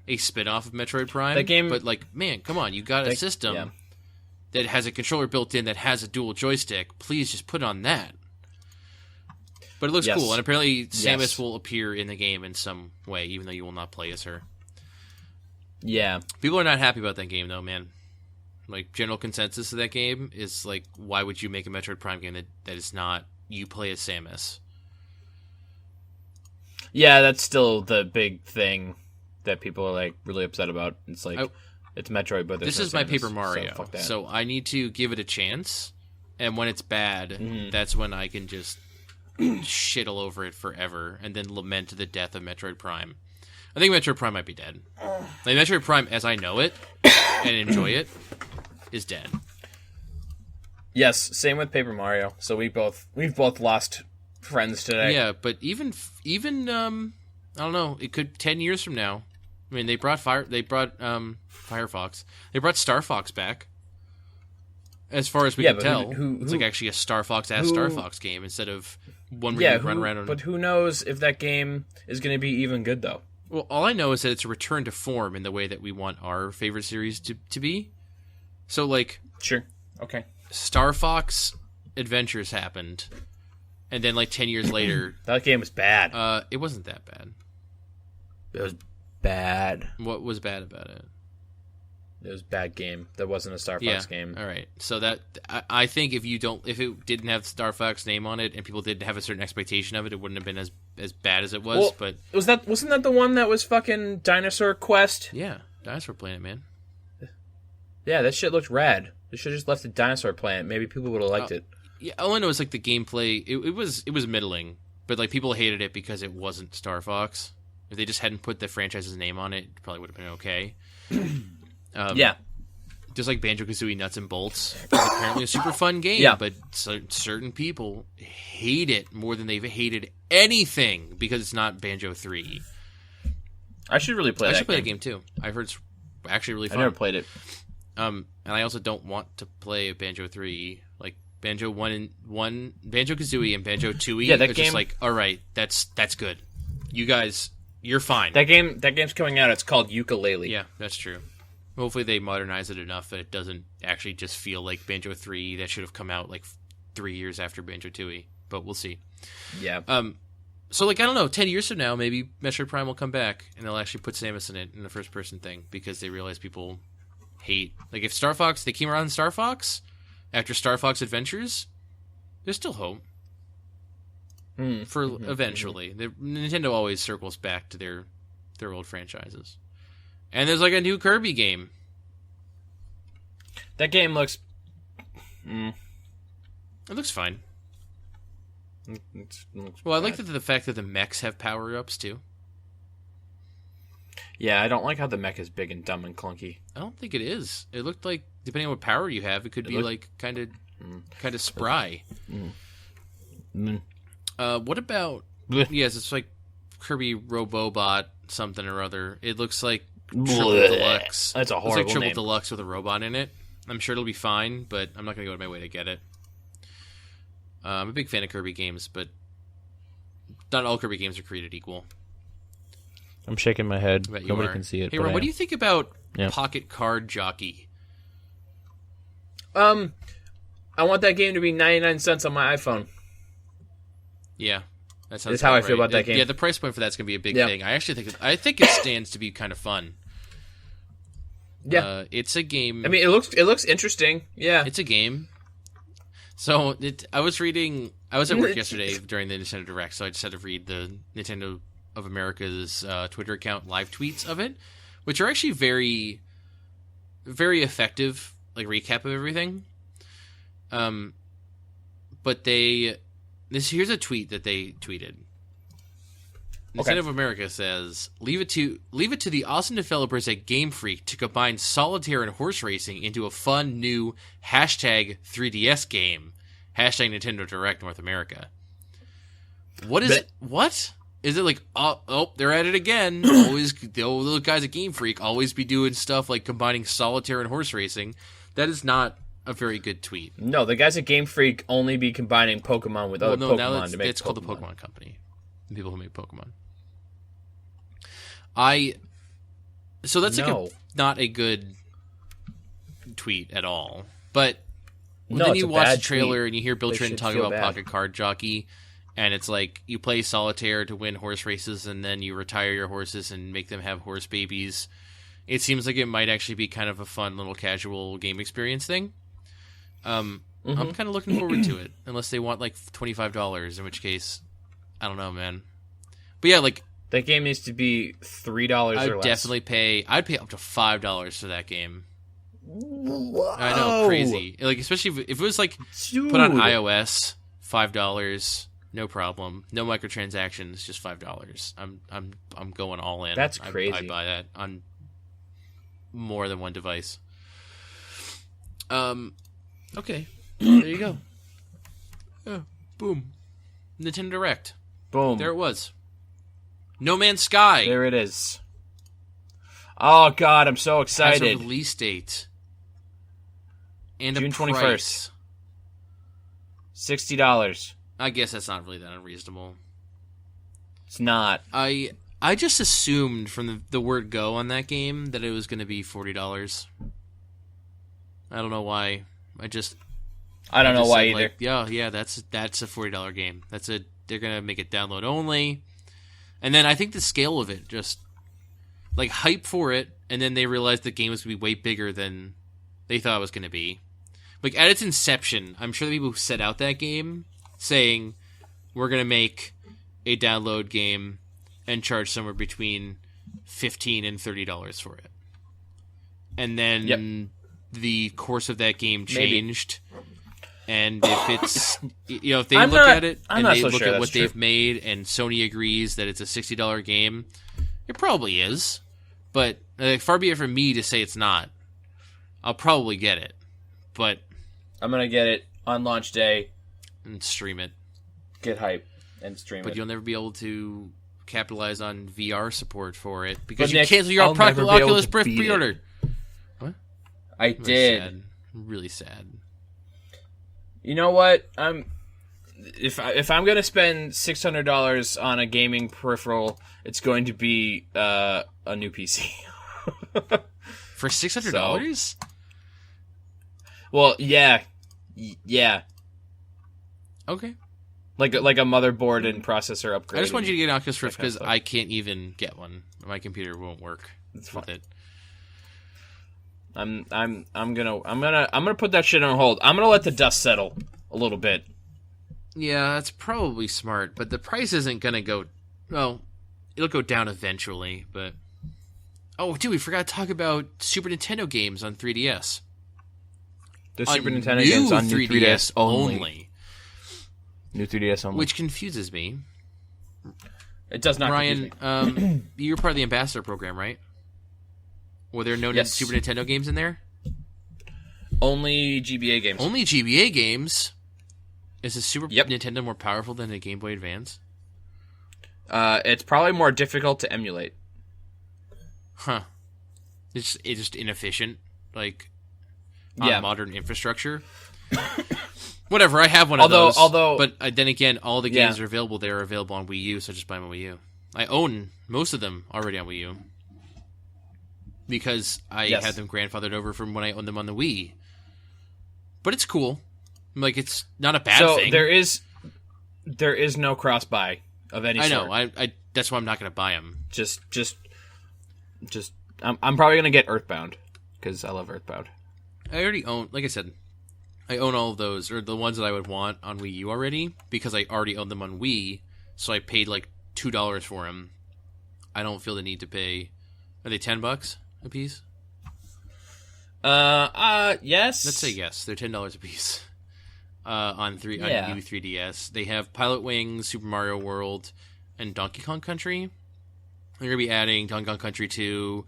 a spin-off of Metroid Prime. That game, but like, man, come on, you got a system that has a controller built in that has a dual joystick. Please just put on that. But it looks cool, and apparently Samus will appear in the game in some way, even though you will not play as her. Yeah. People are not happy about that game, though, man. Like, general consensus of that game is, like, why would you make a Metroid Prime game that is not you play as Samus? Yeah, that's still the big thing that people are, like, really upset about. It's like, it's Metroid, but this is my Paper Mario, so I need to give it a chance, and when it's bad, that's when I can just shit all over it forever, and then lament the death of Metroid Prime. I think Metroid Prime might be dead. Like, Metroid Prime, as I know it, and enjoy it, is dead. Yes, same with Paper Mario. So we've both lost friends today. Yeah, but even I don't know. It could 10 years from now. I mean, they brought Firefox. They brought Star Fox back. As far as we can tell, it's like actually a Star Fox Star Fox game instead of one where you run around. But who knows if that game is going to be even good though? Well, all I know is that it's a return to form in the way that we want our favorite series to be. So, like, sure, okay, Star Fox Adventures happened, and then like 10 years later, that game was bad. It wasn't that bad. It was bad. What was bad about it? It was a bad game. That wasn't a Star Fox game. All right. So that I think if it didn't have Star Fox name on it and people didn't have a certain expectation of it, it wouldn't have been as bad as it was. Well, but wasn't that the one that was fucking Dinosaur Quest? Yeah, Dinosaur Planet, man. Yeah, that shit looked rad. They should have just left it Dinosaur Planet. Maybe people would have liked it. Yeah, all I know is like the gameplay. It was middling, but like people hated it because it wasn't Star Fox. If they just hadn't put the franchise's name on it, it probably would have been okay. Yeah. Just like Banjo-Kazooie Nuts and Bolts. It's apparently a super fun game, but certain people hate it more than they've hated anything because it's not Banjo 3. I should really play that game. I should play that game too. I've heard it's actually really fun. I never played it. And I also don't want to play a Banjo 3. Like Banjo 1 and Banjo-Kazooie and Banjo 2E. Yeah, that game... just like, all right, that's good. You guys, you're fine. That game's coming out. It's called Yooka-Laylee. Yeah, that's true. Hopefully they modernize it enough that it doesn't actually just feel like Banjo 3 that should have come out like 3 years after Banjo 2E. But we'll see. Yeah. So like I don't know, 10 years from now maybe Metroid Prime will come back and they'll actually put Samus in it in the first person thing because they realize people hate like if Star Fox they came around in Star Fox after Star Fox Adventures, there's still hope. For eventually. Nintendo always circles back to their old franchises. And there's like a new Kirby game. That game looks... It looks fine. It looks I like the fact that the mechs have power-ups, too. Yeah, I don't like how the mech is big and dumb and clunky. I don't think it is. It looked like, depending on what power you have, it could be like kind of spry. What about... Yes, it's like Kirby Robobot something or other. It looks like Triple Deluxe. That's a horrible name. It's like Triple name. Deluxe with a robot in it. I'm sure it'll be fine, but I'm not going to go out of my way to get it. I'm a big fan of Kirby games, but not all Kirby games are created equal. I'm shaking my head. Nobody can see it. Hey, Ron, what do you think about Pocket Card Jockey? I want that game to be 99 cents on my iPhone. Yeah. That's how I feel about that game. Yeah, the price point for that's going to be a big thing. I think it stands to be kind of fun. Yeah. It's a game. I mean, it looks interesting. Yeah. It's a game. So I was at work yesterday during the Nintendo Direct, so I just had to read the Nintendo of America's Twitter account live tweets of it, which are actually very, very effective, like recap of everything. But here's a tweet that they tweeted. Nintendo of America says, leave it to the awesome developers at Game Freak to combine solitaire and horse racing into a fun new #3DS game. #Nintendo Direct North America. What is it? What? Is it like, oh, they're at it again. Always, those guys at Game Freak always be doing stuff like combining solitaire and horse racing. That is not a very good tweet. No, the guys at Game Freak only be combining Pokemon with other Pokemon to make it's Pokemon. Called the Pokemon Company. The people who make Pokemon. So that's not a good tweet at all. But then you watch the trailer and you hear Bill Trinh talk about Pocket Card Jockey, and it's like you play solitaire to win horse races, and then you retire your horses and make them have horse babies. It seems like it might actually be kind of a fun little casual game experience thing. I'm kind of looking forward to it, unless they want like $25, in which case, I don't know, man. But yeah, like that game needs to be $3 or less. I'd pay up to $5 for that game. Whoa. I know, crazy. Like especially if it was like put on iOS, $5, no problem, no microtransactions, just $5. I'm going all in. That's crazy. I'd buy that on more than one device. Okay. There you go. Oh, boom. Nintendo Direct. Boom. There it was. No Man's Sky. There it is. Oh, God, I'm so excited. Has a release date. And June a 21st. $60. I guess that's not really that unreasonable. It's not. I just assumed from the word go on that game that it was going to be $40. I don't know why. I don't know why either. Like, yeah, that's a $40 game. They're going to make it download only. And then I think the scale of it just like hype for it, and then they realized the game was going to be way bigger than they thought it was going to be. Like at its inception, I'm sure the people who set out that game saying we're going to make a download game and charge somewhere between $15 and $30 for it. And then the course of that game changed. Maybe. And if it's, if they look at it and they look at what they've made and Sony agrees that it's a $60 game, it probably is. But far be it from me to say it's not. I'll probably get it. But I'm going to get it on launch day. And stream it. Get hype and stream it. But you'll never be able to capitalize on VR support for it because you cancel your Oculus Rift pre-order. What? I did. Sad. Really sad. You know what? If I'm going to spend $600 on a gaming peripheral, it's going to be a new PC. For $600? Well, yeah. Okay. Like a motherboard and processor upgrade. I just want you to get an Oculus Rift because I can't even get one. My computer won't work with it. I'm gonna put that shit on hold. I'm gonna let the dust settle a little bit. Yeah, that's probably smart, but the price isn't gonna go. Well, it'll go down eventually, but dude, we forgot to talk about Super Nintendo games on 3DS. The Super Nintendo games on 3DS only. New 3DS only, which confuses me. It does not. Ryan, you're part of the ambassador program, right? Were there no Super Nintendo games in there? Only GBA games. Only GBA games? Is the Super Nintendo more powerful than the Game Boy Advance? It's probably more difficult to emulate. Huh. It's just inefficient, like, on modern infrastructure. Whatever, I have one of those. But then again, all the games are available there are available on Wii U, so I just buy them on Wii U. I own most of them already on Wii U. Because I had them grandfathered over from when I owned them on the Wii. But it's cool. Like, it's not a bad thing. So there is no cross-buy of any sort. I know. I that's why I'm not going to buy them. Just I'm probably going to get Earthbound because I love Earthbound. I already own, like I said, I own all of those, or the ones that I would want on Wii U already, because I already own them on Wii, so I paid like $2 for them. I don't feel the need to pay. Are they $10 a piece? Yes. Let's say yes. They're $10 a piece. On new 3DS. They have Pilot Wings, Super Mario World, and Donkey Kong Country. They're going to be adding Donkey Kong Country 2,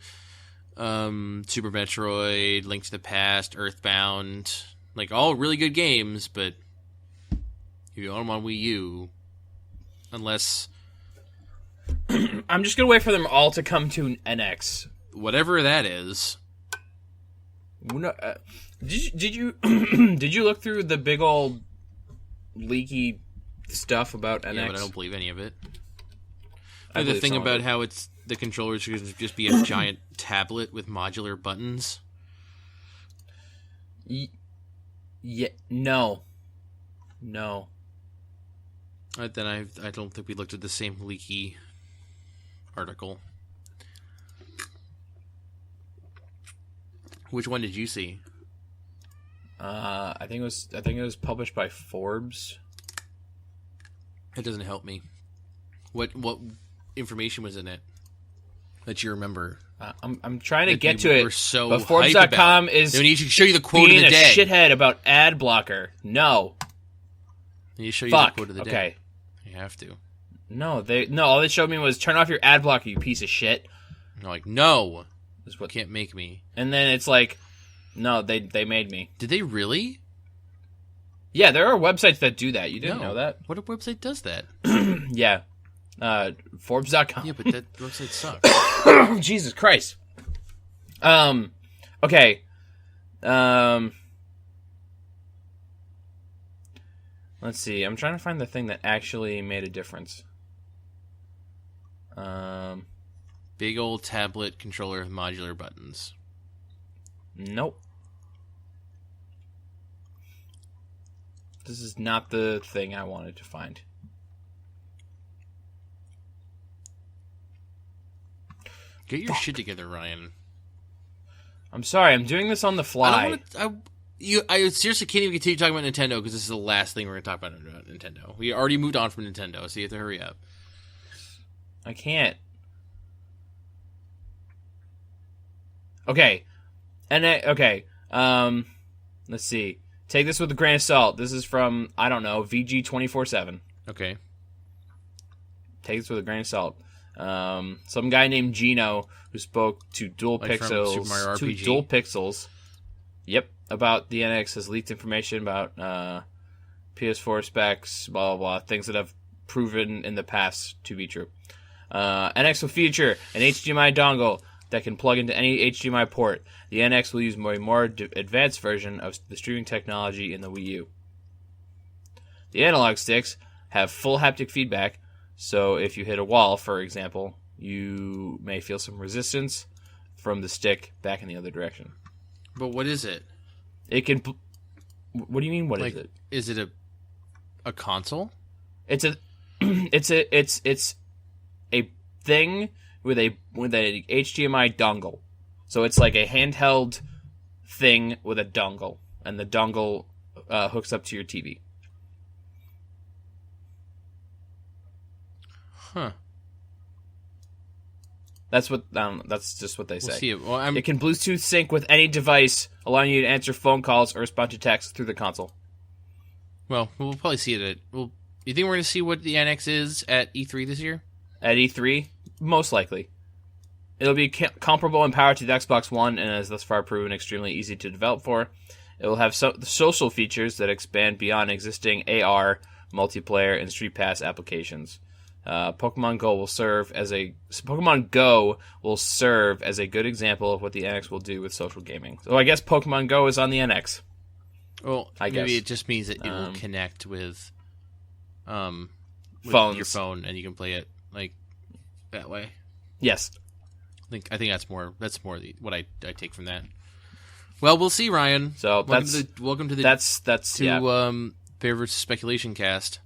Super Metroid, Link to the Past, Earthbound. Like, all really good games, but if you own them on Wii U, unless... I'm just going to wait for them all to come to NX. Whatever that is. No, did you did you look through the big old leaky stuff about NX? Yeah, but I don't believe any of it. The thing about how the controller should just be a giant tablet with modular buttons. Yeah, no. Then I don't think we looked at the same leaky article. Which one did you see? I think it was published by Forbes. It doesn't help me. What information was in it that you remember? I'm trying to get to it. So but Forbes.com is. They need to show you the quote of the day. Being a shithead about ad blocker. No. They need to show you the quote of the day. Okay. You have to. No, all they showed me was turn off your ad blocker, you piece of shit. And I'm like, no. You can't make me. And then it's like, no, they made me. Did they really? Yeah, there are websites that do that. You didn't know that? What website does that? Yeah. Forbes.com. Yeah, but that website sucks. Jesus Christ. Okay. Let's see. I'm trying to find the thing that actually made a difference. Big old tablet controller with modular buttons. Nope. This is not the thing I wanted to find. Get your shit together, Ryan. I'm sorry, I'm doing this on the fly. I seriously can't even continue talking about Nintendo because this is the last thing we're going to talk about Nintendo. We already moved on from Nintendo, so you have to hurry up. I can't. Okay. Let's see. Take this with a grain of salt. This is from, I don't know, VG247. Okay. Take this with a grain of salt. Some guy named Gino who spoke to Dual Pixels. Super Mario RPG? To Dual Pixels. Yep. About the NX has leaked information about PS4 specs, blah, blah, blah. Things that have proven in the past to be true. NX will feature an HDMI dongle that can plug into any HDMI port. The NX will use a more advanced version of the streaming technology in the Wii U. The analog sticks have full haptic feedback, so if you hit a wall, for example, you may feel some resistance from the stick back in the other direction. But what is it? It can... What do you mean, what is it? Is it a console? It's a thing with a HDMI dongle. So it's like a handheld thing with a dongle, and the dongle hooks up to your TV. Huh. That's just what they say. We'll see it. Well, it can Bluetooth sync with any device, allowing you to answer phone calls or respond to texts through the console. Well, we'll probably see it you think we're going to see what the NX is at E3 this year? At E3? Most likely. It'll be comparable in power to the Xbox One and has thus far proven extremely easy to develop for. It will have social features that expand beyond existing AR, multiplayer, and Street Pass applications. Pokemon Go will serve as a good example of what the NX will do with social gaming. So I guess Pokemon Go is on the NX. Well, maybe it just means that it will connect with phones, your phone, and you can play it like that way. Yes, I think that's more what I take from that. Well, we'll see, Ryan. So welcome to the favorite speculation cast.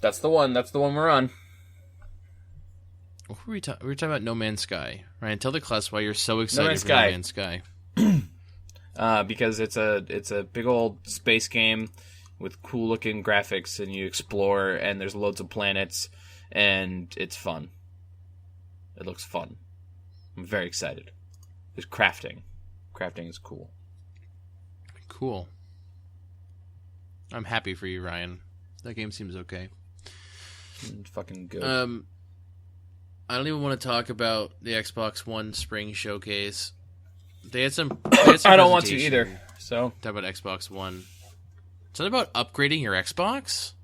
That's the one. That's the one we're on. What were we talking? We were talking about No Man's Sky. Ryan, tell the class why you're so excited for No Man's Sky. Because it's a big old space game with cool looking graphics, and you explore, and there's loads of planets, and it's fun. It looks fun. I'm very excited. There's crafting. Crafting is cool. Cool. I'm happy for you, Ryan. That game seems okay. It's fucking good. I don't even want to talk about the Xbox One Spring Showcase. They had some I don't want to either. So talk about Xbox One. Something about upgrading your Xbox?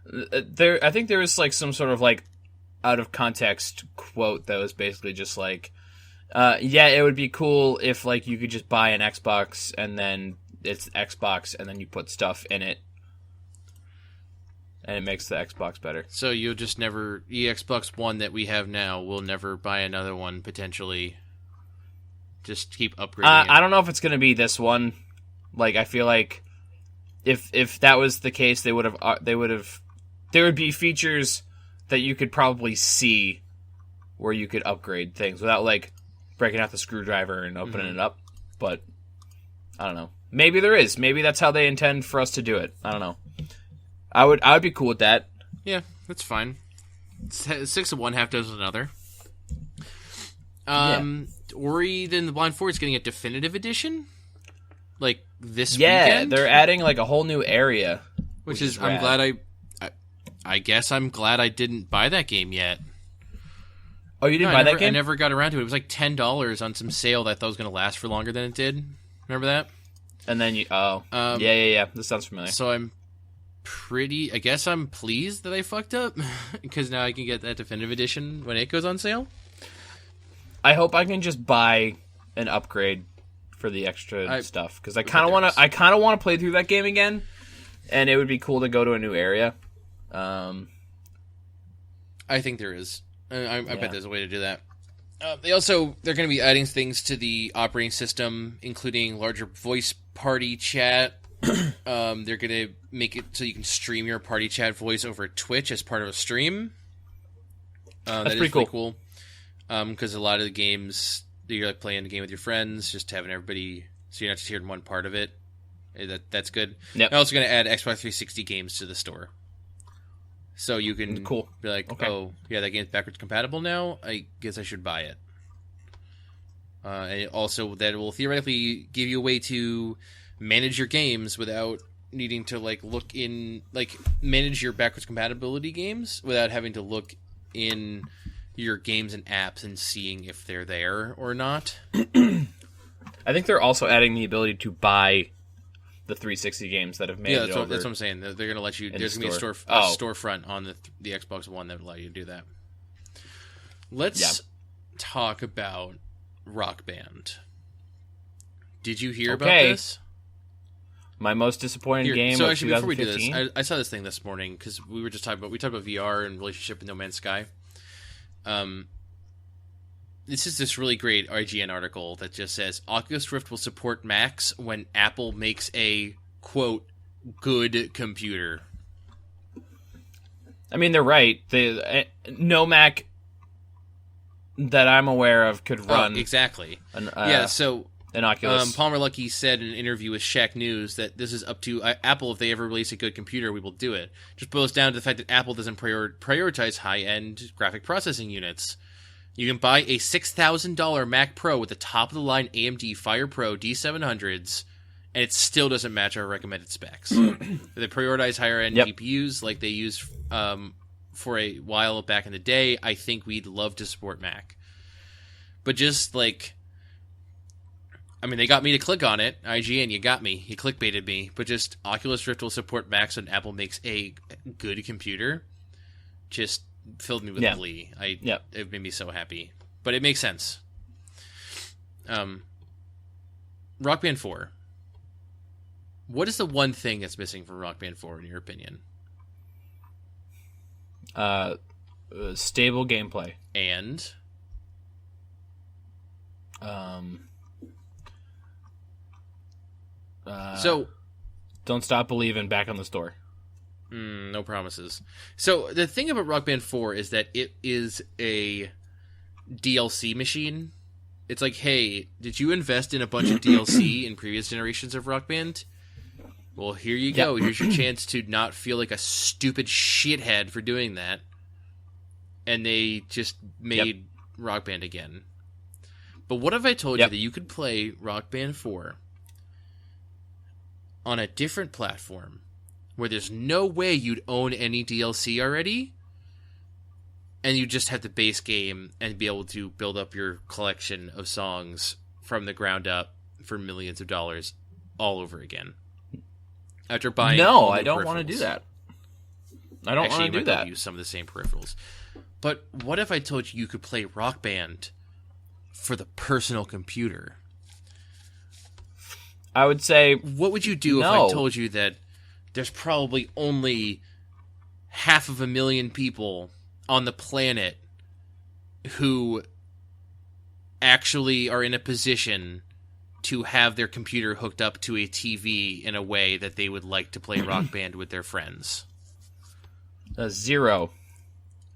I think there was like some sort of like out of context quote that was basically just like, yeah, it would be cool if like you could just buy an Xbox and then it's Xbox and then you put stuff in it and it makes the Xbox better. So you'll just never... The Xbox One that we have now, will never buy another one, potentially. Just keep upgrading it. I don't know if it's going to be this one. Like, I feel like if that was the case, they would have... There would be features that you could probably see where you could upgrade things without, like, breaking out the screwdriver and opening it up. But, I don't know. Maybe there is. Maybe that's how they intend for us to do it. I don't know. I would be cool with that. Yeah, that's fine. 6 of one, half dozen of another. Ori and the Blind Forest getting a definitive edition? Like, this weekend? Yeah, they're adding, like, a whole new area. Which is I'm glad I guess I'm glad I didn't buy that game yet. Oh, you didn't buy that game? I never got around to it. It was like $10 on some sale that I thought was going to last for longer than it did. Remember that? And then yeah. This sounds familiar. So I guess I'm pleased that I fucked up because now I can get that definitive edition when it goes on sale. I hope I can just buy an upgrade for the extra stuff because I kind of want to play through that game again, and it would be cool to go to a new area. I think there is. I bet there's a way to do that. They're going to be adding things to the operating system, including larger voice party chat. They're going to make it so you can stream your party chat voice over Twitch as part of a stream. That's pretty cool. Because a lot of the games, you're like playing a game with your friends, just having everybody, so you're not just hearing one part of it. That's good. Yep. They're also going to add Xbox 360 games to the store. So you can be like, oh, yeah, that game's backwards compatible now? I guess I should buy it. And also, that will theoretically give you a way to manage your games without needing to, manage your backwards compatibility games without having to look in your games and apps and seeing if they're there or not. I think they're also adding the ability to buy the 360 games that have made it over. That's what I'm saying. They're going to let you. There's going to be a storefront on the Xbox One that will allow you to do that. Let's talk about Rock Band. Did you hear about this? My most disappointing game. So actually, before we do this, I saw this thing this morning because we were just talking about VR and relationship with No Man's Sky. This is this really great IGN article that just says Oculus Rift will support Macs when Apple makes a, quote, good computer. I mean, they're right. No Mac that I'm aware of could run. Exactly. An Oculus. Palmer Luckey said in an interview with Shack News that this is up to Apple. If they ever release a good computer, we will do it. Just boils down to the fact that Apple doesn't prioritize high-end graphic processing units. You can buy a $6,000 Mac Pro with the top-of-the-line AMD Fire Pro D700s, and it still doesn't match our recommended specs. They prioritize higher-end GPUs like they used for a while back in the day. I think we'd love to support Mac. But just, they got me to click on it. IGN, you got me. You clickbaited me. But just Oculus Rift will support Macs when Apple makes a good computer. Just filled me with glee. It made me so happy. But it makes sense. Rock Band 4. What is the one thing that's missing from Rock Band 4, in your opinion? Stable gameplay. And? Don't Stop Believin' back on the store. No promises. So the thing about Rock Band 4 is that it is a DLC machine. It's like, hey, did you invest in a bunch of DLC in previous generations of Rock Band? Well, here you go. Here's your chance to not feel like a stupid shithead for doing that. And they just made Rock Band again. But what if I told you that you could play Rock Band 4 on a different platform where there's no way you'd own any DLC already, and you just have the base game and be able to build up your collection of songs from the ground up for millions of dollars all over again? After buying I don't want to do that. I don't want to do that. Use some of the same peripherals. But what if I told you could play Rock Band for the personal computer? I would say, what would you do if I told you that there's probably only 500,000 people on the planet who actually are in a position to have their computer hooked up to a TV in a way that they would like to play Rock Band with their friends? 0.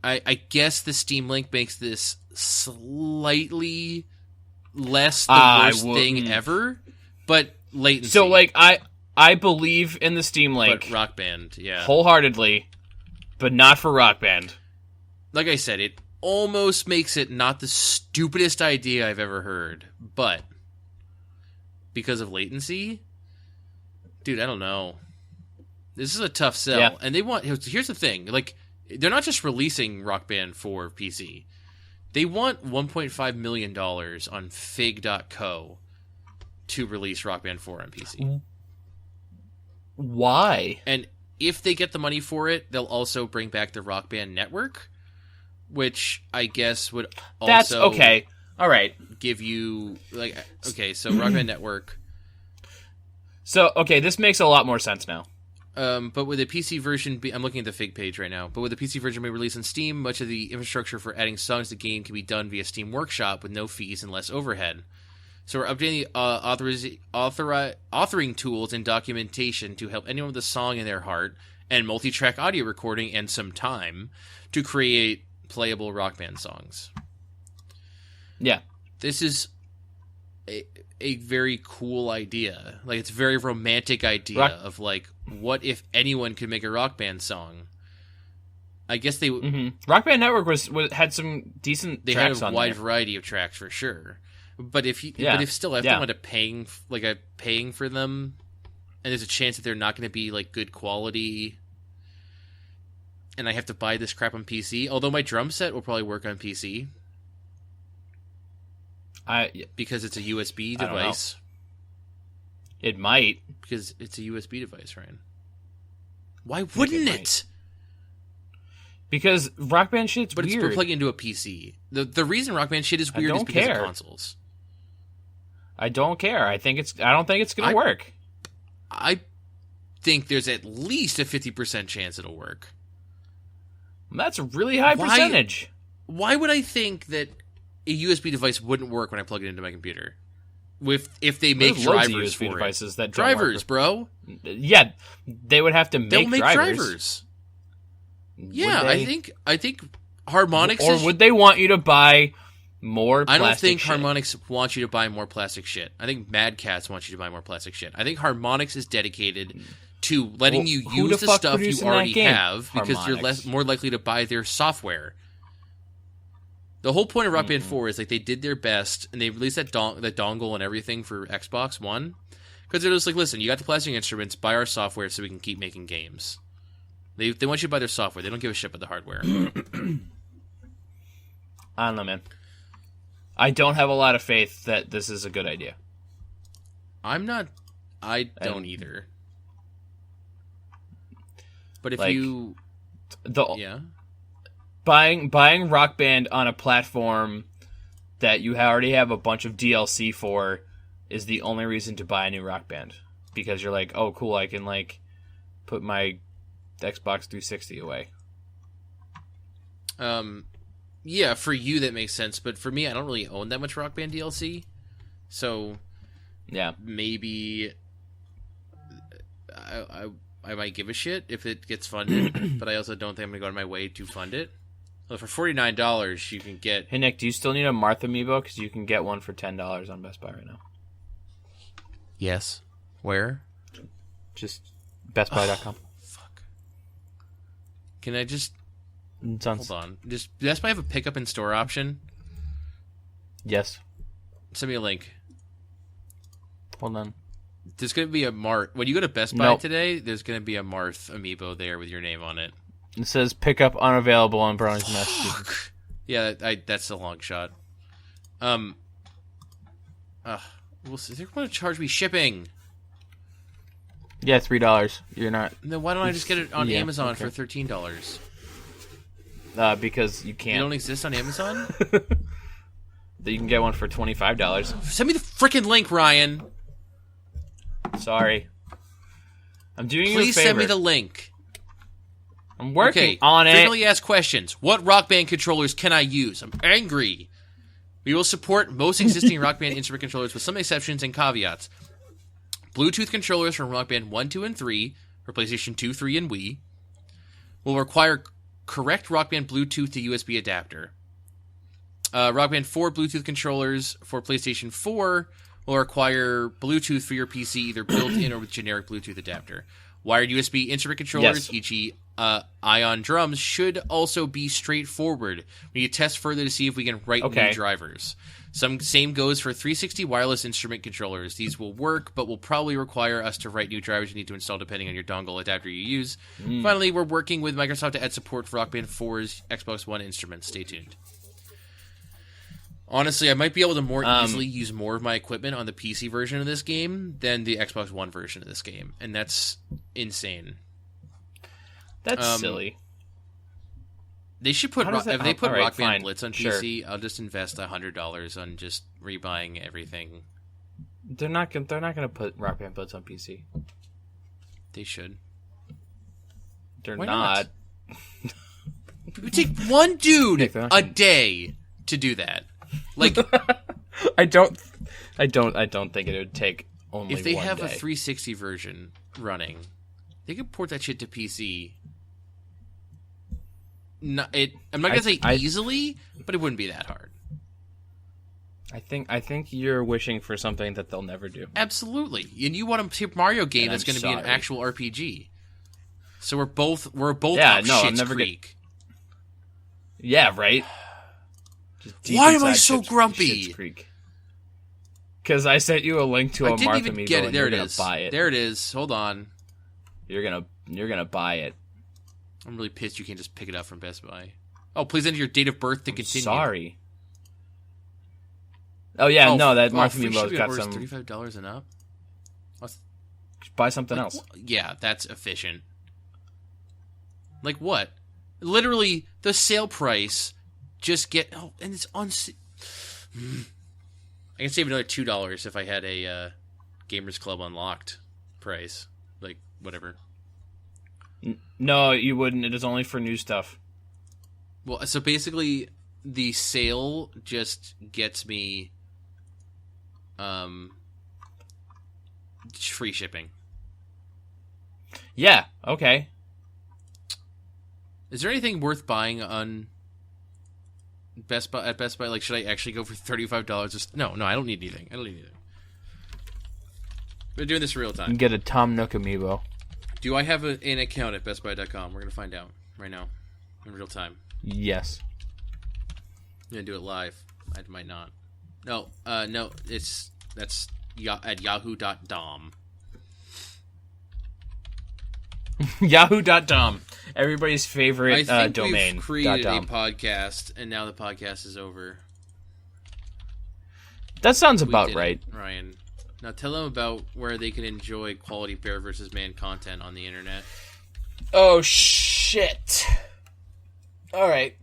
I guess the Steam Link makes this slightly less the worst thing ever, but latency. So, I believe in the Steam Link. But Rock Band, wholeheartedly, but not for Rock Band. Like I said, it almost makes it not the stupidest idea I've ever heard, but because of latency, dude, I don't know. This is a tough sell, and they want. Here's the thing: they're not just releasing Rock Band for PC; they want $1.5 million on Fig.co to release Rock Band 4 on PC. Why? And if they get the money for it, they'll also bring back the Rock Band Network, which I guess would also... That's okay. All right. Give you... so Rock Band Network... So, okay, this makes a lot more sense now. But with the PC version... I'm looking at the Fig page right now. But with the PC version being released on Steam, much of the infrastructure for adding songs to the game can be done via Steam Workshop with no fees and less overhead. So we're updating the authoring tools and documentation to help anyone with a song in their heart and multi-track audio recording and some time to create playable Rock Band songs. Yeah. This is a very cool idea. Like, it's a very romantic idea of, like, what if anyone could make a Rock Band song? I guess they... Rock Band Network had some decent tracks had a on wide there. Variety of tracks, for sure. But if you, still have to wind up paying for them, and there's a chance that they're not going to be like good quality, and I have to buy this crap on PC. Although my drum set will probably work on PC, because it's a USB device. It might, because it's a USB device, Ryan. Why wouldn't it? Because Rock Band shit's weird. But it's plugged into a PC. The reason Rock Band shit is weird is because of consoles. I don't care. I don't think it's going to work. I think there's at least a 50% chance it'll work. That's a really high percentage. Why would I think that a USB device wouldn't work when I plug it into my computer? If they make drivers for devices that drivers, bro. Yeah, they would have to make drivers. Yeah, I think Harmonix... Or would they want you to buy more plastic shit? I don't think Harmonix wants you to buy more plastic shit. I think Mad Catz wants you to buy more plastic shit. I think Harmonix is dedicated to letting you use the stuff you already have because you're more likely to buy their software. The whole point of Rock Band 4 is like they did their best, and they released that dongle and everything for Xbox One because they're just like, listen, you got the plastic instruments, buy our software so we can keep making games. They want you to buy their software. They don't give a shit about the hardware. I don't know, man. I don't have a lot of faith that this is a good idea. I don't either. But if buying Rock Band on a platform that you already have a bunch of DLC for is the only reason to buy a new Rock Band, because you're like, oh, cool, I can like put my Xbox 360 away. Yeah, for you that makes sense, but for me, I don't really own that much Rock Band DLC, so yeah, maybe I might give a shit if it gets funded, but I also don't think I'm gonna go out of my way to fund it. Well, for $49, you can get... Hey, Nick, do you still need a Martha amiibo? Because you can get one for $10 on Best Buy right now. Yes. Where? Just bestbuy.com. Fuck. Can I just... Hold on. Does Best Buy have a pickup in store option? Yes. Send me a link. Hold on. There's going to be a Marth. When you go to Best Buy today, there's going to be a Marth amiibo there with your name on it. It says pickup unavailable on Brownies, Massachusetts. Yeah, that's a long shot. They're going to charge me shipping. Yeah, $3. You're not. Then why don't I just get it on Amazon for $13? Because you can't. They don't exist on Amazon? You can get one for $25. Send me the freaking link, Ryan. Sorry. I'm doing you a favor. Please send me the link. I'm working on it. Frequently asked questions. What Rock Band controllers can I use? I'm angry. We will support most existing Rock Band instrument controllers with some exceptions and caveats. Bluetooth controllers from Rock Band 1, 2, and 3 for PlayStation 2, 3, and Wii will require correct Rock Band Bluetooth to USB adapter. Rock Band 4 Bluetooth controllers for PlayStation 4 will require Bluetooth for your PC, either built-in or with generic Bluetooth adapter. Wired USB instrument controllers, e.g. Ion drums, should also be straightforward. We need to test further to see if we can write new drivers. Same goes for 360 wireless instrument controllers. These will work, but will probably require us to write new drivers you need to install depending on your dongle adapter you use. Finally, we're working with Microsoft to add support for Rock Band 4's Xbox One instruments. Stay tuned. Honestly, I might be able to more easily use more of my equipment on the PC version of this game than the Xbox One version of this game, and that's insane. That's silly. They should put if they put Rock Band Blitz on PC. I'll just invest $100 on just rebuying everything. They're not gonna put Rock Band Blitz on PC. They should. They're not. It would take one dude a day to do that. Like, I don't think it would take only. If they one have day. a 360 version running, they could port that shit to PC. I'm not gonna say easily, but it wouldn't be that hard. I think you're wishing for something that they'll never do. Absolutely, and you want a Super Mario game that's going to be an actual RPG. So we're both up Shit's Creek. Yeah, right. Why am I so grumpy? Because I sent you a link to a Martha Amiibo. There and you're gonna buy it. There it is. Hold on. You're gonna buy it. I'm really pissed you can't just pick it up from Best Buy. Oh, please enter your date of birth to continue. Sorry. Oh yeah, no, that Martha Amiibo's got some $35 and up. Buy something else. Yeah, that's efficient. Like what? Literally, the sale price. Just get and it's on. I can save another $2 if I had a Gamers Club Unlocked price, like whatever. No, you wouldn't. It is only for new stuff. Well, so basically, the sale just gets me free shipping. Yeah. Okay. Is there anything worth buying on Best Buy? At Best Buy, like, should I actually go for $35? No, I don't need anything. We're doing this real time. You can get a Tom Nook amiibo. Do I have an account at BestBuy.com? We're gonna find out right now, in real time. Yes. I'm gonna do it live. I might not. No. That's at yahoo.dom. Yahoo.dom. Everybody's favorite I think domain. We've created a podcast, and now the podcast is over. That sounds about right. Ryan. Now tell them about where they can enjoy quality Bear vs. Man content on the internet. Oh, shit. All right.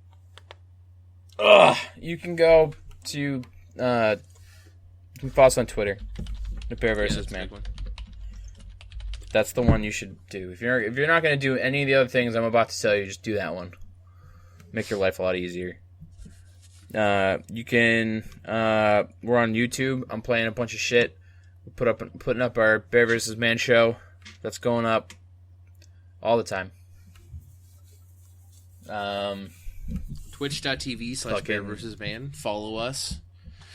You can go to... you can follow us on Twitter. The Bear vs. Man. That's the one you should do. If you're not going to do any of the other things I'm about to tell you, just do that one. Make your life a lot easier. You can... we're on YouTube. I'm playing a bunch of shit. Putting up our Bear vs. Man show. That's going up all the time. Twitch.tv/Bear vs. Man. Follow us.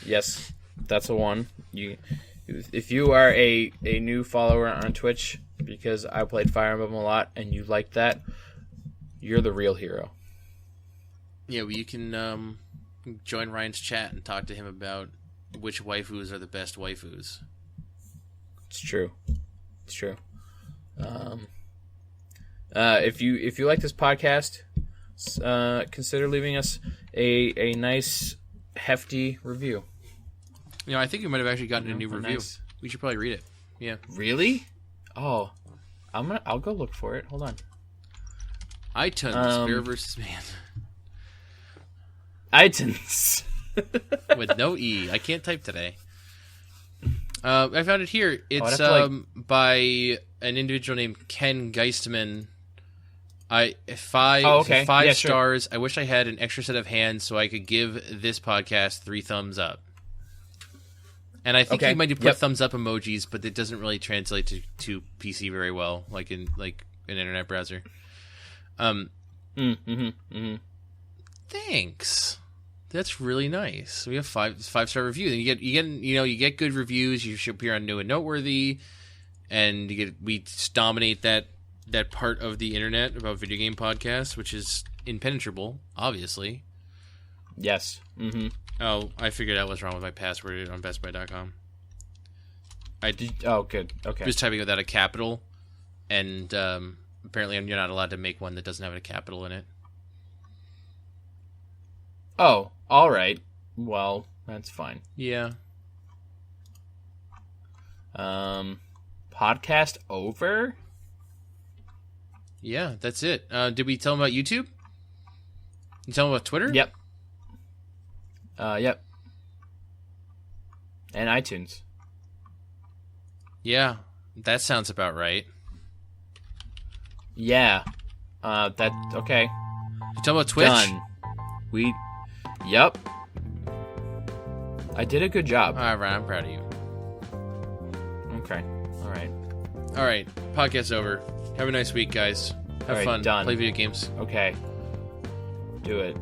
Yes, that's the one. If you are a new follower on Twitch, because I played Fire Emblem a lot and you like that, you're the real hero. Yeah, well, you can join Ryan's chat and talk to him about which waifus are the best waifus. It's true. If you like this podcast, consider leaving us a nice hefty review. I think we might have actually gotten a new review. Nice. We should probably read it. Yeah. Really? Oh, I'll go look for it. Hold on. iTunes Bear vs. Man. iTunes with no E. I can't type today. I found it here. It's by an individual named Ken Geistman. Five stars. Sure. I wish I had an extra set of hands so I could give this podcast 3 thumbs up. And I think he might have put thumbs up emojis, but it doesn't really translate to PC very well, like an internet browser. Thanks. That's really nice. We have 5-star reviews. And you get good reviews. You should appear on New and Noteworthy, and we just dominate that part of the internet about video game podcasts, which is impenetrable, obviously. Yes. Mm-hmm. Oh, I figured out what's wrong with my password on BestBuy.com. Good. Okay. Just typing without a capital, and apparently you're not allowed to make one that doesn't have a capital in it. Oh, all right. Well, That's fine. Yeah. Podcast over? Yeah, that's it. Did we tell them about YouTube? You tell them about Twitter? Yep. Yep. And iTunes. Yeah, that sounds about right. Yeah. Okay. You tell about Twitch? Done. Yep. I did a good job. All right, I'm proud of you. Okay. All right. Podcast's over. Have a nice week, guys. Have fun. Done. Play video games. Okay. Do it.